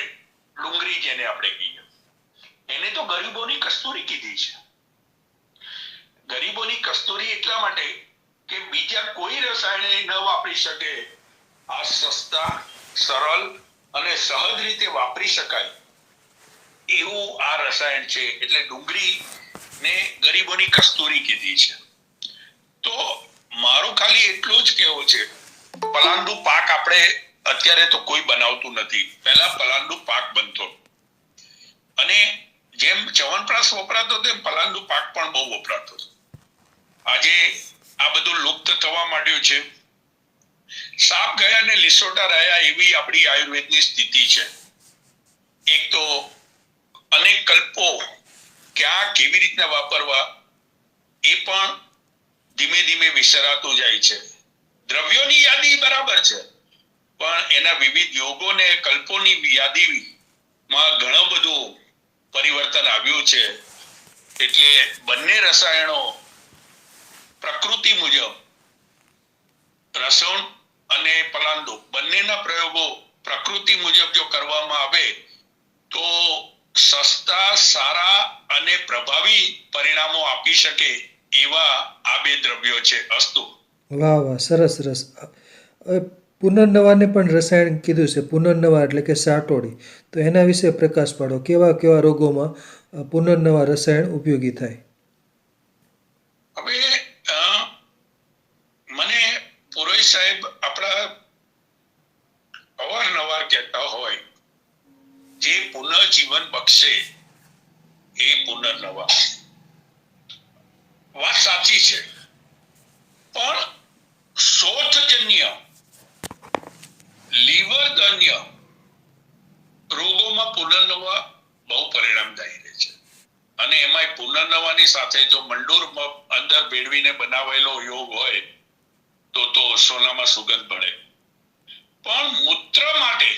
ડુંગળી જેને આપણે કહીએ, એને તો ગરીબોની કસ્તુરી કીધી છે. ગરીબોની કસ્તુરી એટલા માટે કે બીજા કોઈ રસાયણ ન વાપરી શકે. આ સસ્તા, સરળ અને સહજ રીતે વાપરી શકાય એવું આ રસાયણ છે. એટલે ડુંગળી ને ગરીબોની કસ્તુરી કીધી છે. તો મારું ખાલી એટલું જ કહેવું છે, પલાંડુ પાક આપણે અત્યારે તો કોઈ બનાવતું નથી. પહેલા પલાંડુ પાક બનતો, અને જેમ ચ્યવનપ્રાશ વપરાતો તેમ પલાંડુ પાક પણ બહુ વપરાતો. આજે આ બધું લુપ્ત થવા માંડ્યું છે. સાપ ગયા ને લીસોટા રહ્યા એવી આપણી આયુર્વેદની સ્થિતિ છે. એક તો અનેક કલ્પો ક્યાં કેવી રીતના વાપરવા એ પણ ધીમે ધીમે વિસરાતું જાય છે. દ્રવ્યોની યાદી બરાબર છે, પણ એના વિવિધ યોગો ને કલ્પોની યાદીમાં ઘણું બધું પરિવર્તન આવ્યું છે. એટલે બંને રસાયણો પ્રકૃતિ મુજબ, રસોણ અને પલાંડુ બંનેના પ્રયોગો પ્રકૃતિ મુજબ જો કરવામાં આવે તો સસ્તા, સારા અને પ્રભાવી પરિણામો આપી શકે એવા આ બે દ્રવ્યો છે. અસ્તુ. વાહ વાહ, સરસ સરસ. હવે પુનર્નવાને પણ રસાયણ કીધું છે. પુનર્નવા એટલે કે સાટોડી, તો એના વિશે પ્રકાશ પાડો. કેવા કેવા રોગોમાં પુનર્નવા રસાયણ ઉપયોગી થાય? હવે મને પુરોહિત સાહેબ આપણા અવારનવાર કહેતા હોય, જે પુનઃજીવન બક્ષે એ પુનર્નવા. વાત સાચી છે, પણ શોથજન્ય લીવરજન્ય રોગોમાં પુનર્નવા બહુ પરિણામદાયી રહે છે. અને એમાંય પુનર્નવાની સાથે જો મંડૂર અંદર ભેળવીને બનાવેલો યોગ હોય તો સોનામાં સુગંધ મળે. પણ મૂત્ર માટે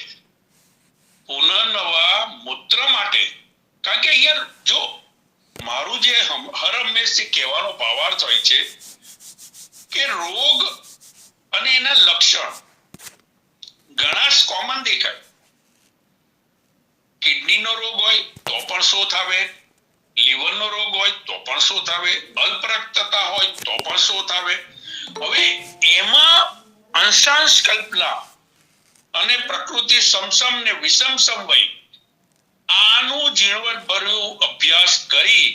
પુનર્નવા, મૂત્ર માટે, કારણ કે અહીંયા જો મારું જે હર હંમેશથી કહેવાનો ભાવાર્થ હોય છે કે રોગ અને એના લક્ષણ ઘણા કોમન દેખાય. કિડનીનો રોગ હોય તો પણ શોથ આવે, લીવરનો રોગ હોય તો પણ શોથ આવે, અલ્પ રક્તતા હોય તો પણ શોથ આવે. હવે એમાં અંશાંશ કલ્પના અને પ્રકૃતિ સમસમ ને વિષમ સમવય આનું ઝીણવટભર્યું અભ્યાસ કરી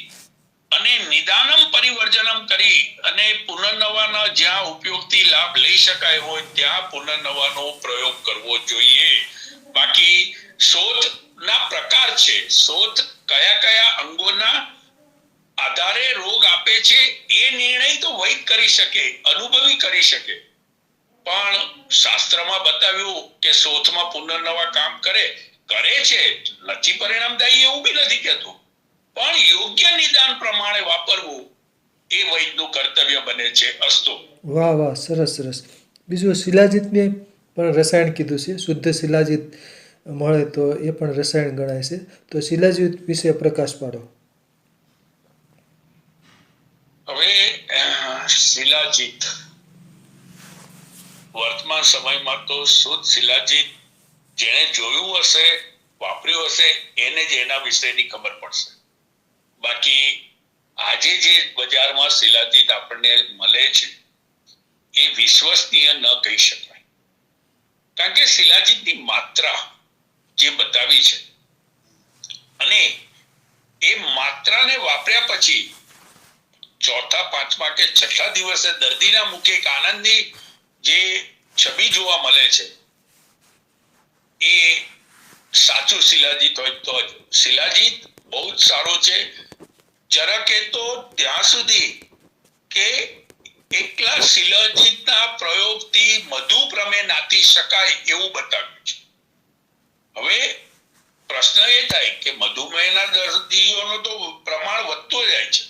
અને નિદાનમ પરિવર્જનમ કરી અને પુનર્નવાના જ્યાં ઉપયોગથી લાભ લઈ શકાય હોય ત્યાં પુનર્નવાનો પ્રયોગ કરવો જોઈએ. બાકી શોધ ના પ્રકાર છે, શોધ કયા કયા અંગોના આધારે રોગ આપે છે એ નિર્ણય તો વૈદ કરી શકે, અનુભવી કરી શકે, પણ શાસ્ત્રમાં બતાવ્યું કે શોધમાં પુનર્નવા કામ કરે છે, નથી પરિણામદાયી એવું બી નથી કહેતું, પણ યોગ્ય નિદાન પ્રમાણે વાપરવું એ વૈદનું કર્તવ્ય બને છે. અસ્તુ. વાહ વાહ, સરસ સરસ. બીજું શિલાજીતને પણ રસાયણ કીધું છે. શુદ્ધ શિલાજીત મળે તો એ પણ રસાયણ ગણાય છે. તો શિલાજીત વિશે પ્રકાશ પાડો. હવે શિલાજીત વર્તમાન સમયમાં તો શુદ્ધ શિલાજીત જેણે જોયું હશે, વાપર્યું હશે, એને જ એના વિશેની ખબર પડશે. બાકી આજે જે બજારમાં શિલાજીત આપણને મળે છે એ વિશ્વસનીય ન કહી શકાય. કારણ કે શિલાજીતની માત્રા જે બતાવી છે અને એ માત્રાને વાપર્યા પછી ચોથા, પાંચમા કે છઠ્ઠા દિવસે દર્દીના મુખે એક આનંદની જે છબી જોવા મળે છે એ સાચું શિલાજીત હોય તો જ. શિલાજીત બહુ જ સારો છે. ચરકે તો ત્યાં સુધી કે એકલા શિલાજીતના પ્રયોગથી મધુપ્રમે નાતી શકાય એવું બતાવ્યું છે. હવે પ્રશ્ન એ થાય કે મધુમેહના દર્દીઓનો તો પ્રમાણ વધતું જાય છે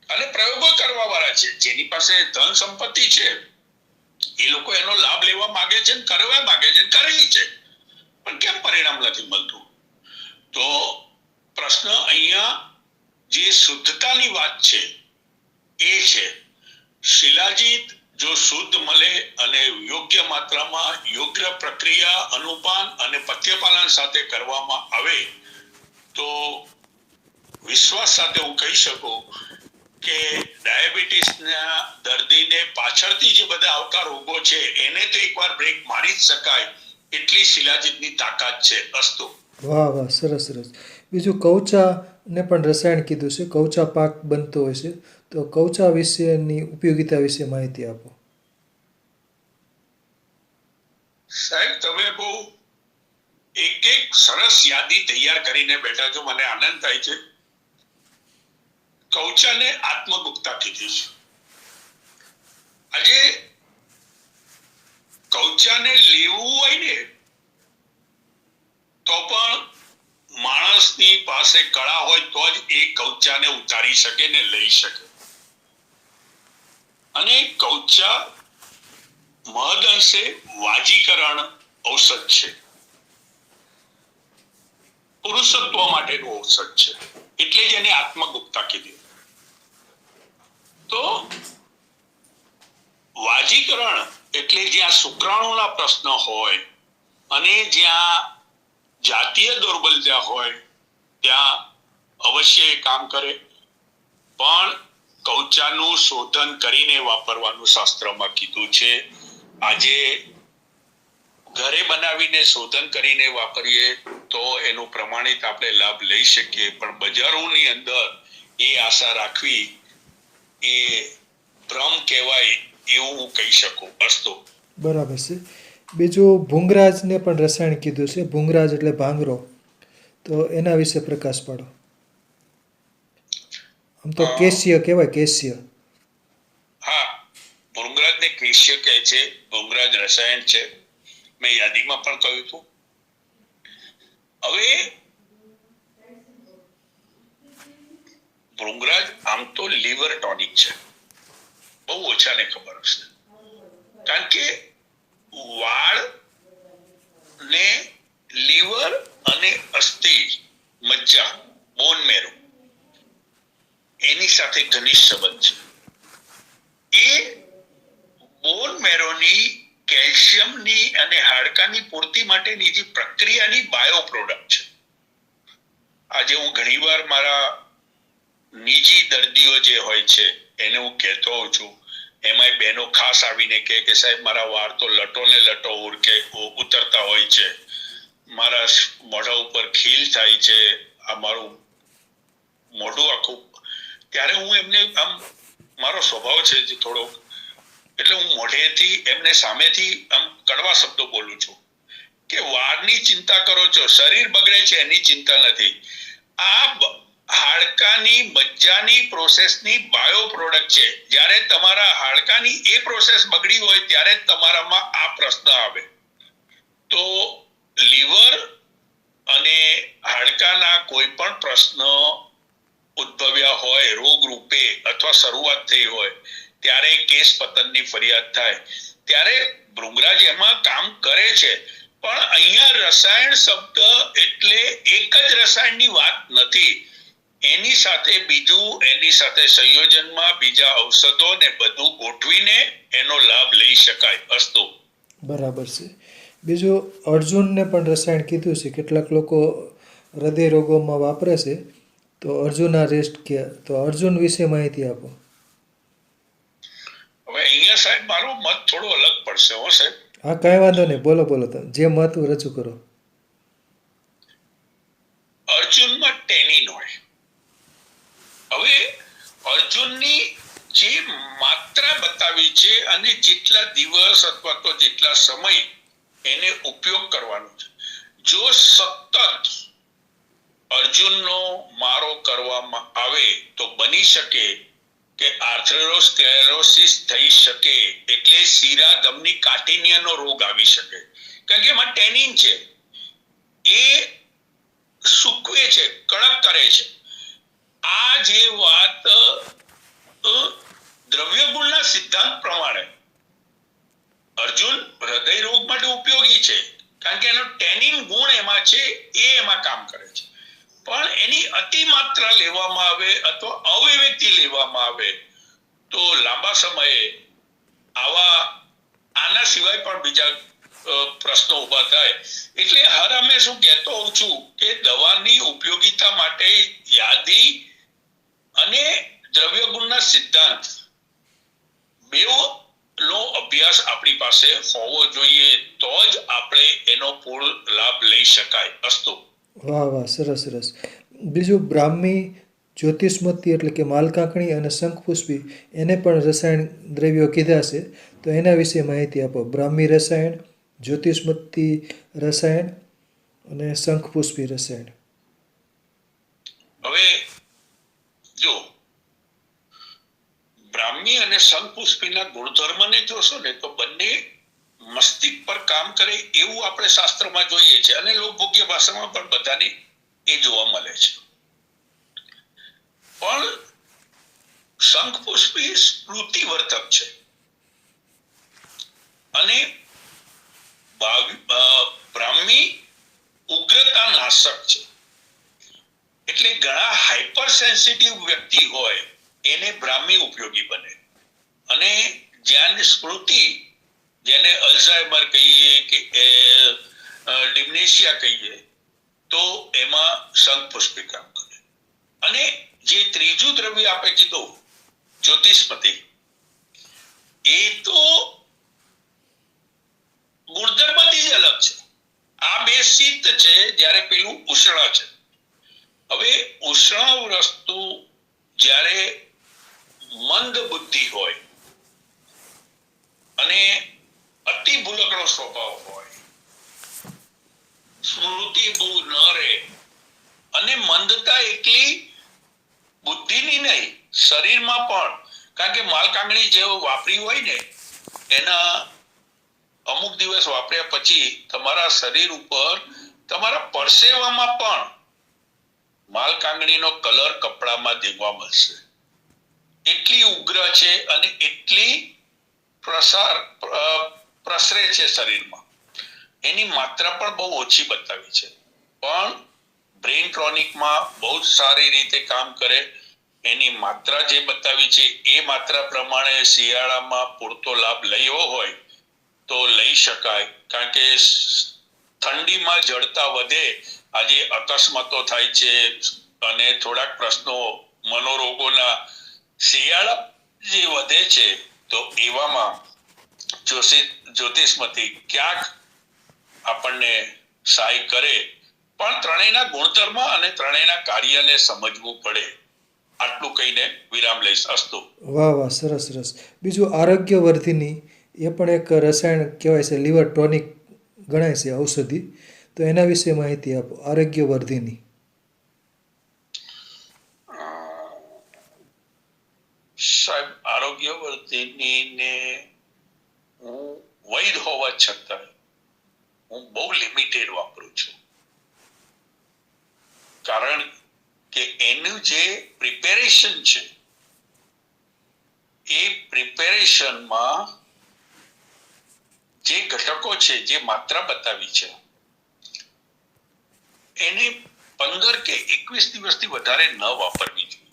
અને પ્રયોગો કરવા વાળા છે, જેની પાસે ધન સંપત્તિ છે એ લોકો એનો લાભ લેવા માંગે છે, કરવા માંગે છે, કરે છે, પણ કેમ પરિણામ નથી મળતું? તો પ્રશ્ન અહીંયા જે શુદ્ધતાની વાત છે એ છે. શિલાજીત જો શુદ્ધ મળે અને યોગ્ય માત્રામાં યોગ્ય પ્રક્રિયા, અનુપાન અને પથ્યપાલન સાથે કરવામાં આવે તો વિશ્વાસ સાથે હું કહી શકું કે ડાયાબિટીસના દર્દીને પાછળથી જે બધા આવતા રોગો છે એને તો એકવાર બ્રેક મારી જ શકાય એટલી શિલાજીતની તાકાત છે. અસ્તુ. વાહ વાહ, સરસ સરસ. બીજું કૌચાને પણ રસાયણ કીધું છે. કૌચા પાક બનતો હોય છે, તો કૌચા વિશેની ઉપયોગિતા વિશે માહિતી આપો. સાહેબ, તમે બહુ એક સરસ યાદી તૈયાર કરીને બેઠા છો, મને આનંદ થાય છે. કૌચાને આત્મગુપ્તા કીધી છે. આજે કૌચાને લેવું હોય ને તો પણ માણસની પાસે કળા હોય તો જ એ કૌચાને ઉતારી શકે ને લઈ શકે. અને કૌચા મહદઅંશે વાજીકરણ ઔષધ છે, પુરુષત્વ માટેનું ઔષધ છે, એટલે જ એને આત્મગુપ્તા કીધી. તો વાજીકરણ એટલે જ્યાં શુક્રાણુના પ્રશ્ન હોય અને જ્યાં જાતીય દૌર્બલ્ય હોય ત્યાં અવશ્ય એ કામ કરે, પણ કૌચાનું શોધન કરીને વાપરવાનું શાસ્ત્રમાં કીધું છે. આજે ઘરે બનાવીને શોધન કરીને વાપરીએ તો એનું પ્રમાણિત આપણે લાભ લઈ શકીએ, પણ બજારોની અંદર એ આશા રાખવી એ ભ્રમ કહેવાય એવું હું કહી શકું. અસ્તુ. બરાબર છે. બીજું ભૂંગરાજને પણ રસાયણ કીધું છે. ભૂંગરાજ એટલે ભાંગરો, તો એના વિશે પ્રકાશ પાડો. આમ તો કેસ્ય કહેવાય, કેસ્ય. હા, ભૃંગરાજને કેસ્ય કહે છે. ભૃંગરાજ રસાયણ છે, મેં યાદીમાં પણ કહ્યું હતું. હવે ભૃંગરાજ આમ તો લીવર ટોનિક છે, બહુ ઓછાને ખબર હશે. કારણ કે વાળ ને લીવર અને અસ્થિ મજ્જા, બોન મેરો એની સાથે ઘનિષ્ઠ સંબંધ છે. એ બોન મેરોની કેલ્શિયમની અને હાડકાની પૂર્તિ માટેની જે પ્રક્રિયાની બાયો પ્રોડક્ટ છે. આજે હું ઘણીવાર મારા નિજી દર્દીઓ જે હોય છે એને હું કહેતો હોઉં છું, એમાંય બહેનો ખાસ આવીને કહે કે સાહેબ મારા વાળ તો લટો ને લટો ઉતરતા હોય છે, મારા મોઢા ઉપર ખીલ થાય છે, આ મારું મોઢું આખું. ત્યારે હું એમને આમ, મારો સ્વભાવ છે જે થોડો, એટલે હું મોઢેથી એમને સામેથી આમ કડવા શબ્દો બોલું છું કે વાળની ચિંતા કરો છો, શરીર બગડે છે એની ચિંતા નથી. આ હાડકાની મજ્જાની પ્રોસેસની બાયો પ્રોડક્ટ છે. જ્યારે તમારા હાડકાની એ પ્રોસેસ બગડી હોય ત્યારે જ તમારામાં આ પ્રશ્ન આવે. તો લીવર અને હાડકાના કોઈ પણ પ્રશ્ન ઉદ્ભવ્યા હોય રોગ રૂપે અથવા શરૂઆત થઈ હોય ત્યારે કેશ પતનની ફરિયાદ થાય, ત્યારે ભૃંગરાજ એમાં કામ કરે છે. પણ અહીંયા રસાયણ શબ્દ એટલે એક જ રસાયણની વાત નથી, એની સાથે બીજું, એની સાથે સંયોજનમાં બીજા ઔષધો ને બધું ગોઠવીને એનો લાભ લઈ શકાય. અસ્તુ. બરાબર છે. બીજું અર્જુનને પણ રસાયણ કીધું છે. કેટલાક લોકો હૃદય રોગોમાં વાપરે છે, તો અર્જુના રેસ્ટ કે, તો અર્જુન વિશે માહિતી આપો. હવે અહીંયા સાહેબ મારો મત થોડો અલગ પડશે હો સાહેબ. હા, કાંઈ વાંધો નહીં, બોલો બોલો, તમે જે મત રજૂ કરો. અર્જુનમાં ટેનિન હોય. હવે અર્જુનની જે માત્રા બતાવી છે અને જેટલા દિવસ અથવા તો જેટલા સમય એને ઉપયોગ કરવાનો છે, જો સતત અર્જુનનો મારો કરવામાં આવે તો બની શકે કે આર્થરોસ્ક્લેરોસિસ થઈ શકે, એટલે શીરા ધમની કાઠિન્યનો રોગ આવી શકે. કારણ કે એમાં ટેનિન છે, એ સૂકવે છે, કડક કરે છે. આ જે વાત દ્રવ્ય ગુણના સિદ્ધાંત પ્રમાણે અર્જુન હૃદય રોગ માટે ઉપયોગી છે, કારણ કે એનો ટેનિન ગુણ એમાં છે, એ એમાં કામ કરે છે. પણ એની અતિ માત્રા લેવામાં આવે અથવા અવિવેકથી લેવામાં આવે તો લાંબા સમયે આના સિવાય પણ બીજા પ્રશ્નો ઊભા થાય. એટલે હર હંમેશ હું કહેતો હોઉં છું કે દવાની ઉપયોગિતા માટે યાદી અને દ્રવ્ય ગુણના સિદ્ધાંત બેઉનો અભ્યાસ આપણી પાસે હોવો જોઈએ, તો જ આપણે એનો પૂર્ણ લાભ લઈ શકાય. અસ્તુ. વાહ વાહ, સરસ સરસ. બીજું બ્રાહ્મી, જ્યોતિષમતી એટલે કે માલકાંકણી અને શંખપુષ્પી, એને પણ રસાયણ દ્રવ્યો કીધા છે, તો એના વિશે માહિતી આપો. બ્રાહ્મી રસાયણ, જ્યોતિષમતી રસાયણ અને શંખપુષ્પી રસાયણ. હવે જો બ્રાહ્મી અને શંખપુષ્પીના ગુણધર્મને જોશો ને તો બંને મસ્તિષ્ક પર કામ કરે એવું આપણે શાસ્ત્રમાં જોઈએ છે અને લોકભોગ્ય ભાષામાં પણ બધાને એ જોવા મળે છે. પણ શંખપુષ્પી સ્મૃતિવર્ધક છે અને બ્રાહ્મી ઉગ્રતા નાશક છે. એટલે ઘણા હાઈપર સેન્સિટિવ વ્યક્તિ હોય એને બ્રાહ્મી ઉપયોગી બને, અને જ્યાં સ્મૃતિ, જેને અલ્ઝાઇમર કહીએ કે ડિમેન્શિયા કહીએ, તો એમાં શંખપુષ્પી કામ કરે. અને જે ત્રીજું દ્રવ્ય આપણે કીધું જ્યોતિષમતી, એ તો ગુણધર્મથી જ અલગ છે. આ બે શીત છે, જ્યારે પેલું ઉષ્ણ છે. હવે ઉષ્ણ વસ્તુ જ્યારે મંદ બુદ્ધિ હોય અને અતિ ભૂલકડો સ્વભાવ હોય, સ્મૃતિ બહુ ન રહે, અને મંદતા એકલી બુદ્ધિની નહીં, શરીરમાં પણ. કારણ કે માલકાંગણી જે વાપરી હોય ને, એના અમુક દિવસ વાપર્યા પછી તમારા શરીર ઉપર, તમારા પરસેવામાં પણ માલકાંગણીનો કલર કપડામાં દેખવા મળશે. એટલી ઉગ્ર છે અને એટલી પ્રસરે છે શરીરમાં. એની માત્રા પણ બહુ ઓછી બતાવી છે, પણ બ્રેઇન ટોનિકમાં બહુ જ સારી રીતે કામ કરે. એની માત્રા જે બતાવી છે એ માત્રા પ્રમાણે શિયાળામાં પૂરતો લાભ લેવો હોય તો લઈ શકાય, કારણ કે ઠંડીમાં જડતા વધે, આજે અકસ્માતો થાય છે અને થોડાક પ્રશ્નો મનોરોગોના શિયાળા જે વધે છે, તો એવામાં જ્યોતિષમતી ક્યાંક આપણને સહાય કરે, પણ ત્રણેયના ગુણધર્મ અને ત્રણેયના કાર્યને સમજવું પડે. આટલું કહીને વિરામ લઈશ. અસ્તુ. વાહ વાહ, સરસ સરસ. બીજું આરોગ્યવર્ધિની, એ પણ એક રસાયણ કહેવાય છે, લીવર ટોનિક ગણાય છે ઔષધિ. તો એના વિશે માહિતી આપો, આરોગ્યવર્ધિની. સાહેબ, આરોગ્યવર્ધિનીને હું વૈદ હોવા છતાં હું બહુ લિમિટેડ વાપરું છું, કારણ કે એનું જે પ્રિપેરેશન છે, એ પ્રિપેરેશનમાં જે ઘટકો છે, જે માત્રા બતાવી છે, એને 15 કે 21 દિવસથી વધારે ન વાપરવી જોઈએ.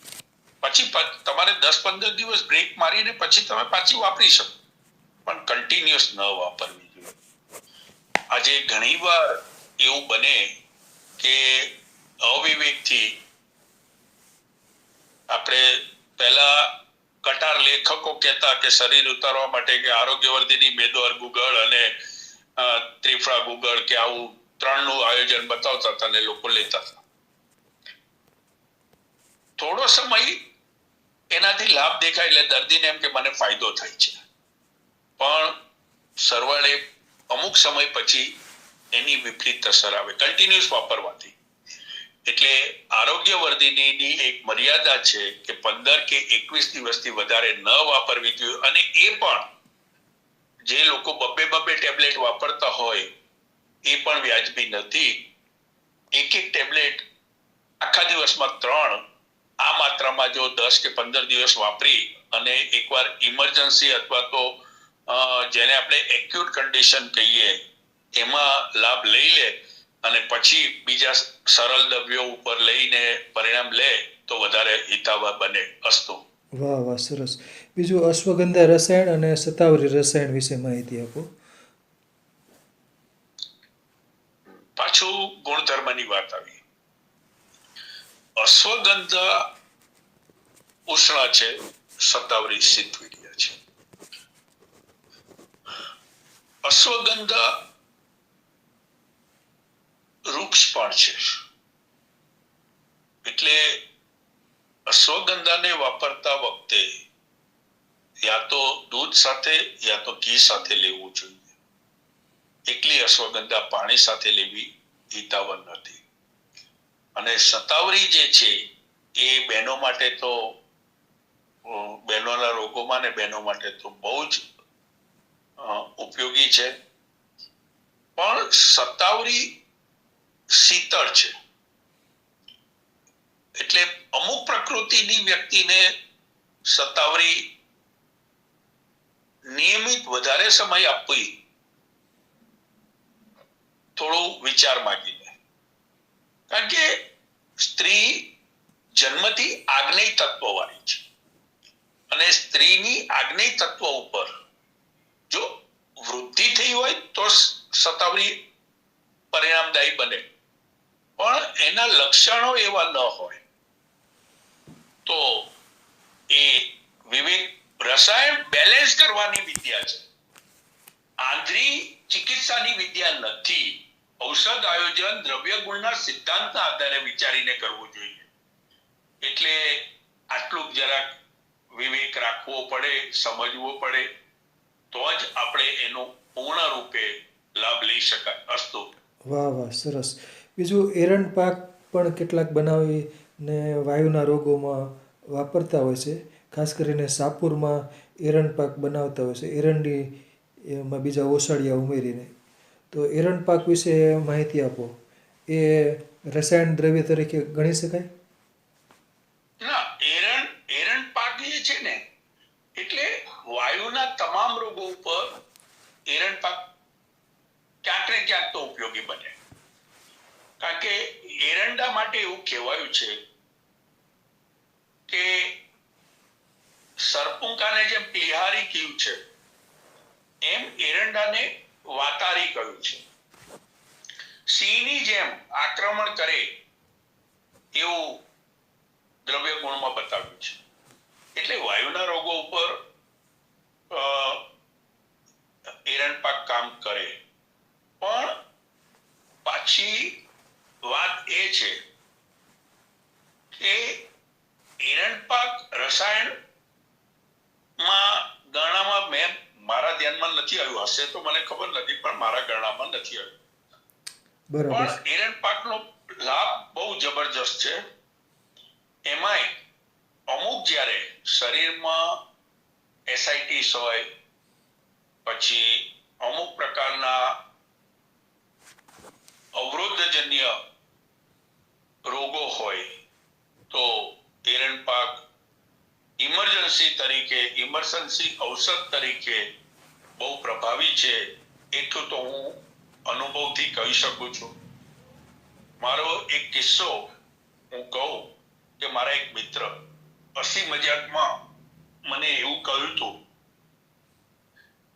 પછી તમારે 10-15 દિવસ બ્રેક મારીને પછી તમે પાછી વાપરી શકો, પણ કન્ટિન્યુઅસ ન વાપરવી જોઈએ. આજે ઘણીવાર એવું બને કે અવિવેકથી આપણે પહેલા કટાર લેખકો કહેતા કે શરીર ઉતારવા માટે કે આરોગ્યવર્ધિની મેદોર ગુગળ અને ત્રિફળા ગુગળ કે આવું 3નું આયોજન બતાવતા હતા અને લોકો લેતા હતા. થોડો સમય એનાથી લાભ દેખાય એટલે દર્દીને એમ કે મને ફાયદો થાય છે, પણ સરવાળે અમુક સમય પછી એની વિપરીત અસર આવે કન્ટિન્યુઅસ વાપરવાથી. એટલે આરોગ્યવર્ધિનીની એક મર્યાદા છે કે 15 કે 21 દિવસથી વધારે ન વાપરવી જોઈએ. અને એ પણ જે લોકો બબ્બે ટેબ્લેટ વાપરતા હોય એ પણ વ્યાજબી નથી. એક ટેબ્લેટ આખા દિવસમાં 3 આ માત્રામાં જો 10 કે 15 દિવસ વાપરી અને એકવાર ઇમરજન્સી અથવા તો જેને આપણે એક્યુટ કન્ડિશન કહીએ એમાં લાભ લઈ લે અને પછી બીજા સરળ દ્રવ્યો ઉપર લઈને પરિણામ લે તો વધારે હિતાવહ બને. અસ્તુ. વાહ વાહ, સરસ. બીજું અશ્વગંધા રસાયણ અને શતાવરી રસાયણ વિશે માહિતી આપો. પાછું ગુણધર્મની વાત આવી. અશ્વગંધા ઉષ્ણ છે, શતાવરી શીતવીર્ય છે. અશ્વગંધા વૃક્ષ પણ છે, એટલે અશ્વગંધાને વાપરતા વખતે યા તો દૂધ સાથે યા તો ઘી સાથે લેવું જોઈએ. એકલી અશ્વગંધા પાણી સાથે લેવી હિતાવહ નથી. અને શતાવરી જે છે એ બહેનો માટે તો બહેનોના રોગોમાં ને બહેનો માટે તો બહુ જ ઉપયોગી છે, પણ શતાવરી શીતળ છે, એટલે અમુક પ્રકૃતિની વ્યક્તિને શતાવરી નિયમિત વધારે સમય આપવી થોડું વિચાર માંગીને, કારણ કે સ્ત્રી જન્મથી આગ્નેય તત્વ વાળી છે અને સ્ત્રીની આગ્નેય તત્વ ઉપર જો વૃદ્ધિ થઈ હોય તો શતાવરી પરિણામદાયી બને, પણ એના લક્ષણો એવા ન હોય તો એ વિવેક. રસાયણ બેલેન્સ કરવાની વિદ્યા છે, આંધળી ચિકિત્સાની વિદ્યા નથી. ઔષધ આયોજન દ્રવ્ય ગુણના સિદ્ધાંતના આધારે વિચારીને કરવું જોઈએ. એટલે આટલું જરાક વિવેક રાખવો પડે, સમજવો પડે, તો જ આપણે એનો પૂર્ણ રૂપે લાભ લઈ શકાય. અસ્તુ. વાહ વાહ, સરસ. બીજું એરંડ પાક પણ કેટલાક બનાવીને વાયુના રોગોમાં વાપરતા હોય છે. ખાસ કરીને સાપુરમાં એરંડ પાક બનાવતા હોય છે, એરંડી એમાં બીજા ઓસડિયા ઉમેરીને. તો એરંડ પાક વિશે માહિતી આપો. એ રસાયણ દ્રવ્ય તરીકે ગણી શકાય? ના, એરંડ પાક જે છે ને, એટલે વાયુના તમામ રોગો ઉપર એરંડ પાક ક્યાંક ને ક્યાંક તો ઉપયોગી બને, કારણ કે એરંડા માટે એવું કહેવાયું છે કે સરપુંકાને જેમ પિહારી કીવ છે એમ એરંડાને વાતારી કહ્યું છે. સિંહની જેમ આક્રમણ કરે એવું દ્રવ્ય ગુણમાં બતાવ્યું છે. એટલે વાયુના રોગો ઉપર એરંડ પાક કામ કરે. પણ પાછી વાત એ છે કે એરંડ પાક રસાયણ માં ગણનામાં મેં મારા ધ્યાનમાં નથી આવ્યું, હશે તો મને ખબર નથી, પણ મારા ગણનામાં નથી આવ્યું. બરાબર પણ એરંડ પાકનો લાભ બહુ જબરજસ્ત છે. એમાંય અમુક જ્યારે શરીરમાં એસાઇટિસ હોય, પછી અમુક પ્રકારના અવરોધજન્ય રોગો હોય તો એરંડ પાક ઇમરજન્સી ઔષધ તરીકે બહુ પ્રભાવી છે. એટલું તો હું અનુભવથી કહી શકું છું. મારો એક કિસ્સો હું કહું કે મારા એક મિત્ર હસી મજાકમાં મને એવું કહ્યું હતું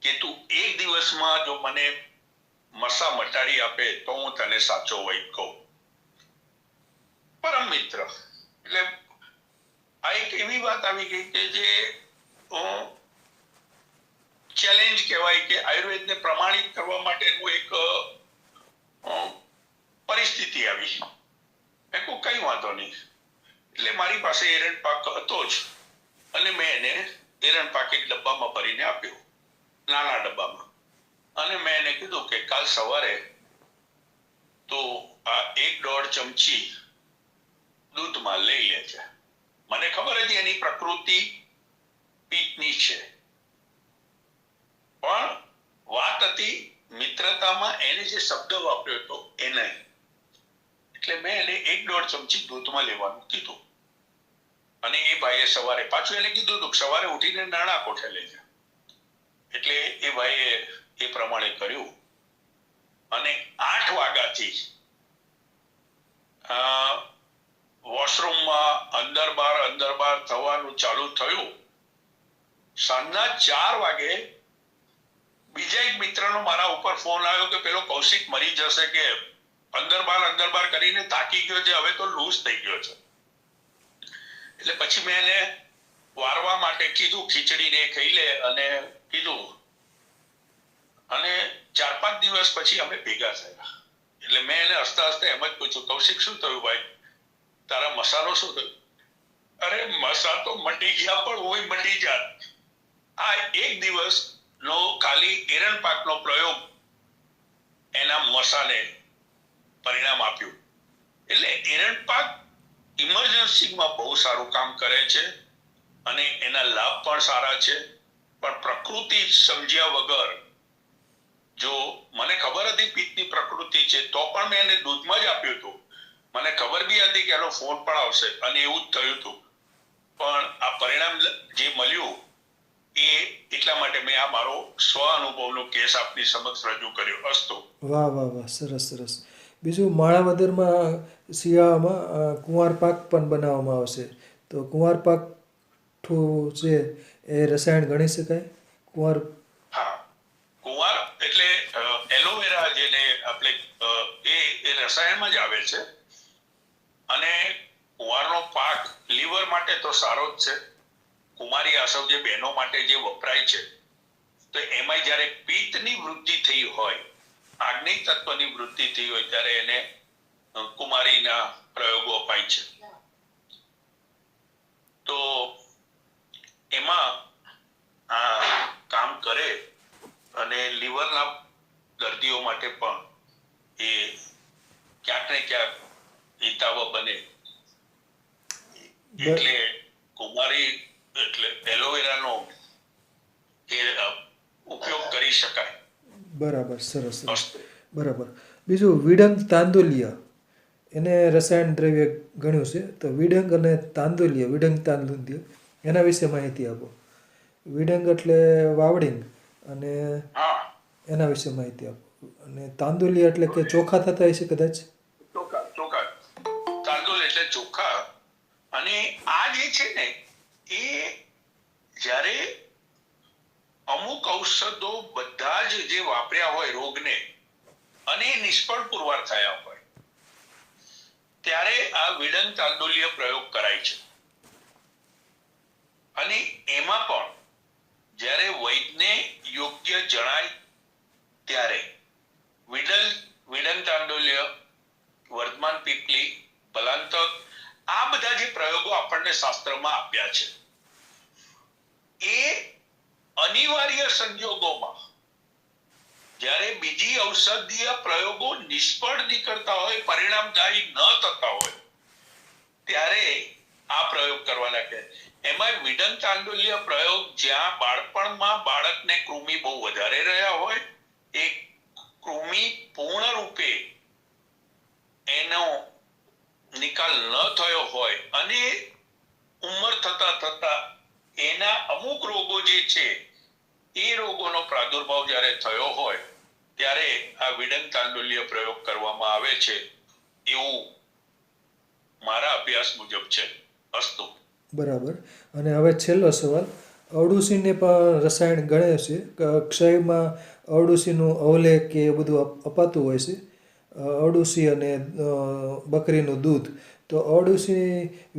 કે તું એક દિવસમાં જો મને મસા મટાડી આપે તો હું તને સાચો વૈદ કહું. પરમ મિત્ર, એટલે આ એક એવી વાત આવી ગઈ કે જે ચેલેન્જ કહેવાય, કે આયુર્વેદને પ્રમાણિત કરવા માટેનું એક પરિસ્થિતિ આવી. મેં કહું કઈ વાંધો નહીં. એટલે મારી પાસે એરંડ પાક હતો જ, અને મેં એને એરંડ પાક એક ડબ્બામાં ભરીને આપ્યો, નાના ડબ્બામાં. અને મેં એને કીધું કે કાલ સવારે તો આ 1-1.5 ચમચી દૂધમાં લઈ લેજે. મને ખબર હતી એની પ્રકૃતિ પિત્તની છે, પણ વાત હતી મિત્રતામાં એને જે શબ્દ વાપર્યો હતો એ નહીં. એટલે મેં એને 1-1.5 ચમચી દૂધમાં લેવાનું કીધું. અને એ ભાઈએ સવારે પાછું એને કીધું હતું સવારે ઉઠીને નાણા કોઠે લેજે. એટલે એ ભાઈએ એ પ્રમાણે કર્યું. અને 8 વાગ્યાથી વોશરૂમમાં અંદર બહાર થવાનું ચાલુ થયું. સાંજના 4 વાગે બીજા એક મિત્રનો મારા ઉપર ફોન આવ્યો કે પેલો કૌશિક મરી જશે, કે અંદર બહાર કરીને થાકી ગયો છે, હવે તો લૂઝ થઈ ગયો છે. એટલે પછી મેં એને વારવા માટે કીધું, ખીચડીને ખાઈ લે અને કીધું. અને 4-5 દિવસ પછી અમે ભેગા થયા. એટલે મેં એને હસતા એમ જ પૂછ્યું, કૌશિક શું થયું ભાઈ, તારા મસાલો શું થયું? અરે મસા તો મટી ગયા, પણ હું મટી જાત. આ એક દિવસ નો ખાલી એરંડ પાકનો પ્રયોગ એના મસાને પરિણામ આપ્યું. એટલે એરંડ પાક ઇમરજન્સીમાં બહુ સારું કામ કરે છે અને એના લાભ પણ સારા છે. પણ પ્રકૃતિ સમજ્યા વગર, જો મને ખબર હતી પિત્તની પ્રકૃતિ છે તો પણ મેં એને દૂધમાં જ આપ્યું હતું. મને ખબર બી હતી કે એનો ફોન પણ આવશે અને એવું જ થયું હતું. પણ આ પરિણામ જે મળ્યું એ એટલા માટે મેં આ મારો સ્વ અનુભવનો કેસ આપની સમક્ષ રજૂ કર્યો. અસ્તુ. વાહ, સરસ. બીજું માણાવદરમાં શિયાળામાં કુંવાર પાક પણ બનાવવામાં આવશે. તો કુંવાર પાક છે એ રસાયણ ગણી શકાય? હા, કુંવાર એટલે એલોવેરા જેને આપણે એ રસાયણમાં જ આવે છે. અને કુંવારનો પાક લીવર માટે તો સારો જ છે. કુમારી આસવ જે બહેનો માટે જે વપરાય છે, તો એમાં જ્યારે પિત્તની વૃદ્ધિ થઈ હોય, આગ્નેય તત્વની વૃદ્ધિ થઈ હોય, ત્યારે એને કુમારીના પ્રયોગો અપાય છે. તો એમાં કામ કરે અને લીવરના દર્દીઓ માટે પણ એ ક્યાંક ને ક્યાંક હિતાવ બને. એટલે કુમારી એટલે એલોવેરાનો ઉપયોગ કરી શકાય. બરાબર, સરસ. બરાબર. બીજું વિડંગ તાંદુલ્ય, એને રસાયણ દ્રવ્ય ગણ્યું છે. તો વિડંગ અને તાંદુલ્ય એના વિશે માહિતી આપો. વિડંગ એટલે વાવડિંગ, અને એના વિશે માહિતી આપો. અને તાંદુલ્ય એટલે કે ચોખા થતા હશે કદાચ. ચોખા તાંદુલ એટલે ચોખા. અને આ જે છે ને, એ જ્યારે અમુક ઔષધો બધા જ જે વાપર્યા હોય રોગને અને એ નિષ્ફળ પુરવાર થયા હોય ત્યારે આ વિડન તાંડુલ્ય પ્રયોગ કરાય છે. અને એમાં પણ જ્યારે વૈદને યોગ્ય જણાય ત્યારે વિડન તાંડુલ્ય, વર્ધમાન પીપલી, બલાંતક આ બધા જે પ્રયોગો આપણને શાસ્ત્રમાં આપ્યા છે એ અનિવાર્ય સંજોગોમાં જ્યારે બીજી ઔષધીય પ્રયોગો નિષ્ફળ નીકળતા હોય, પરિણામદાયી ન થતા હોય ત્યારે આ પ્રયોગ કરવાના કહે. એમાં વિડન તાંડુલ્ય પ્રયોગ જ્યાં બાળપણમાં બાળકને કૃમિ બહુ વધારે રહ્યા હોય, એ કૃમિ પૂર્ણ રૂપે એનો નિકાલ ન થયો હોય અને ઉંમર થતા થતા એના અમુક રોગો જે છે એ રોગોનો પ્રાદુર્ભાવ જ્યારે થયો હોય ત્યારે આ વિડન તાંડુલ્ય પ્રયોગ કરવામાં આવે છે એવું મારા અભ્યાસ મુજબ છે. અસ્તુ. બરાબર. અને હવે છેલ્લો સવાલ, અરડુસીને પણ રસાયણ ગણે છે. ક્ષયમાં અરડુસીનું અવલેહ કે એ બધું અપાતું હોય છે, અરડુસી અને બકરીનું દૂધ. તો અરડુસી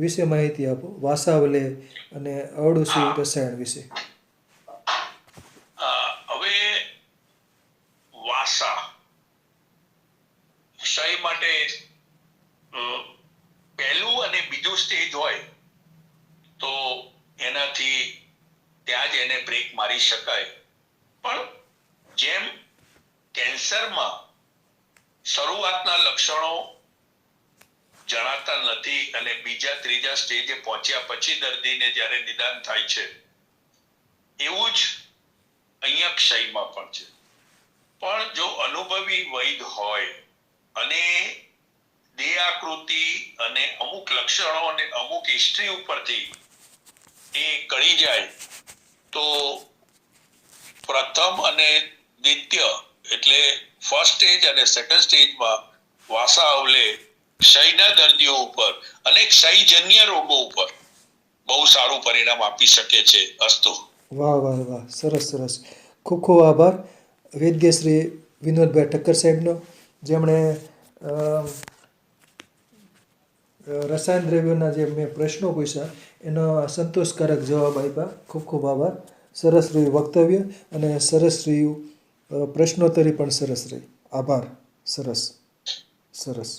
વિશે માહિતી આપો, વાસાવલેહ અને અરડુસી રસાયણ વિશે. હવે વાસા ક્ષય માટે પહેલું અને બીજું સ્ટેજ હોય તો એનાથી ત્યાં જ એને બ્રેક મારી શકાય. પણ જેમ કેન્સરમાં શરૂઆતના લક્ષણો જણાતા નથી અને બીજા ત્રીજા સ્ટેજે પહોંચ્યા પછી દર્દીને જ્યારે નિદાન થાય છે, એવું જ અહીંયા ક્ષયમાં પણ છે. પણ જો અનુભવી વૈદ હોય અને દેહ આકૃતિ અને અમુક લક્ષણો અને અમુક હિસ્ટ્રી ઉપરથી એ કળી જાય તો પ્રથમ અને દ્વિતીય એટલે ફર્સ્ટ સ્ટેજ અને સેકન્ડ સ્ટેજમાં વાસા અવલે ક્ષયના દર્દીઓ ઉપર અને ક્ષયજન્ય રોગો ઉપર બહુ સારું પરિણામ આપી શકે છે. અસ્તુ. વાહ વાહ વાહ, સરસ સરસ. ખૂબ ખૂબ આભાર વૈદ્ય શ્રી વિનોદભાઈ ઠક્કર સાહેબનો, જેમણે રસાયણ દ્રવ્યોના જે મેં પ્રશ્નો પૂછ્યા એનો સંતોષકારક જવાબ આપ્યા. ખૂબ ખૂબ આભાર. સરસ રહ્યું વક્તવ્ય અને સરસ રહ્યું પ્રશ્નોત્તરી પણ સરસ રહી. આભાર. સરસ સરસ.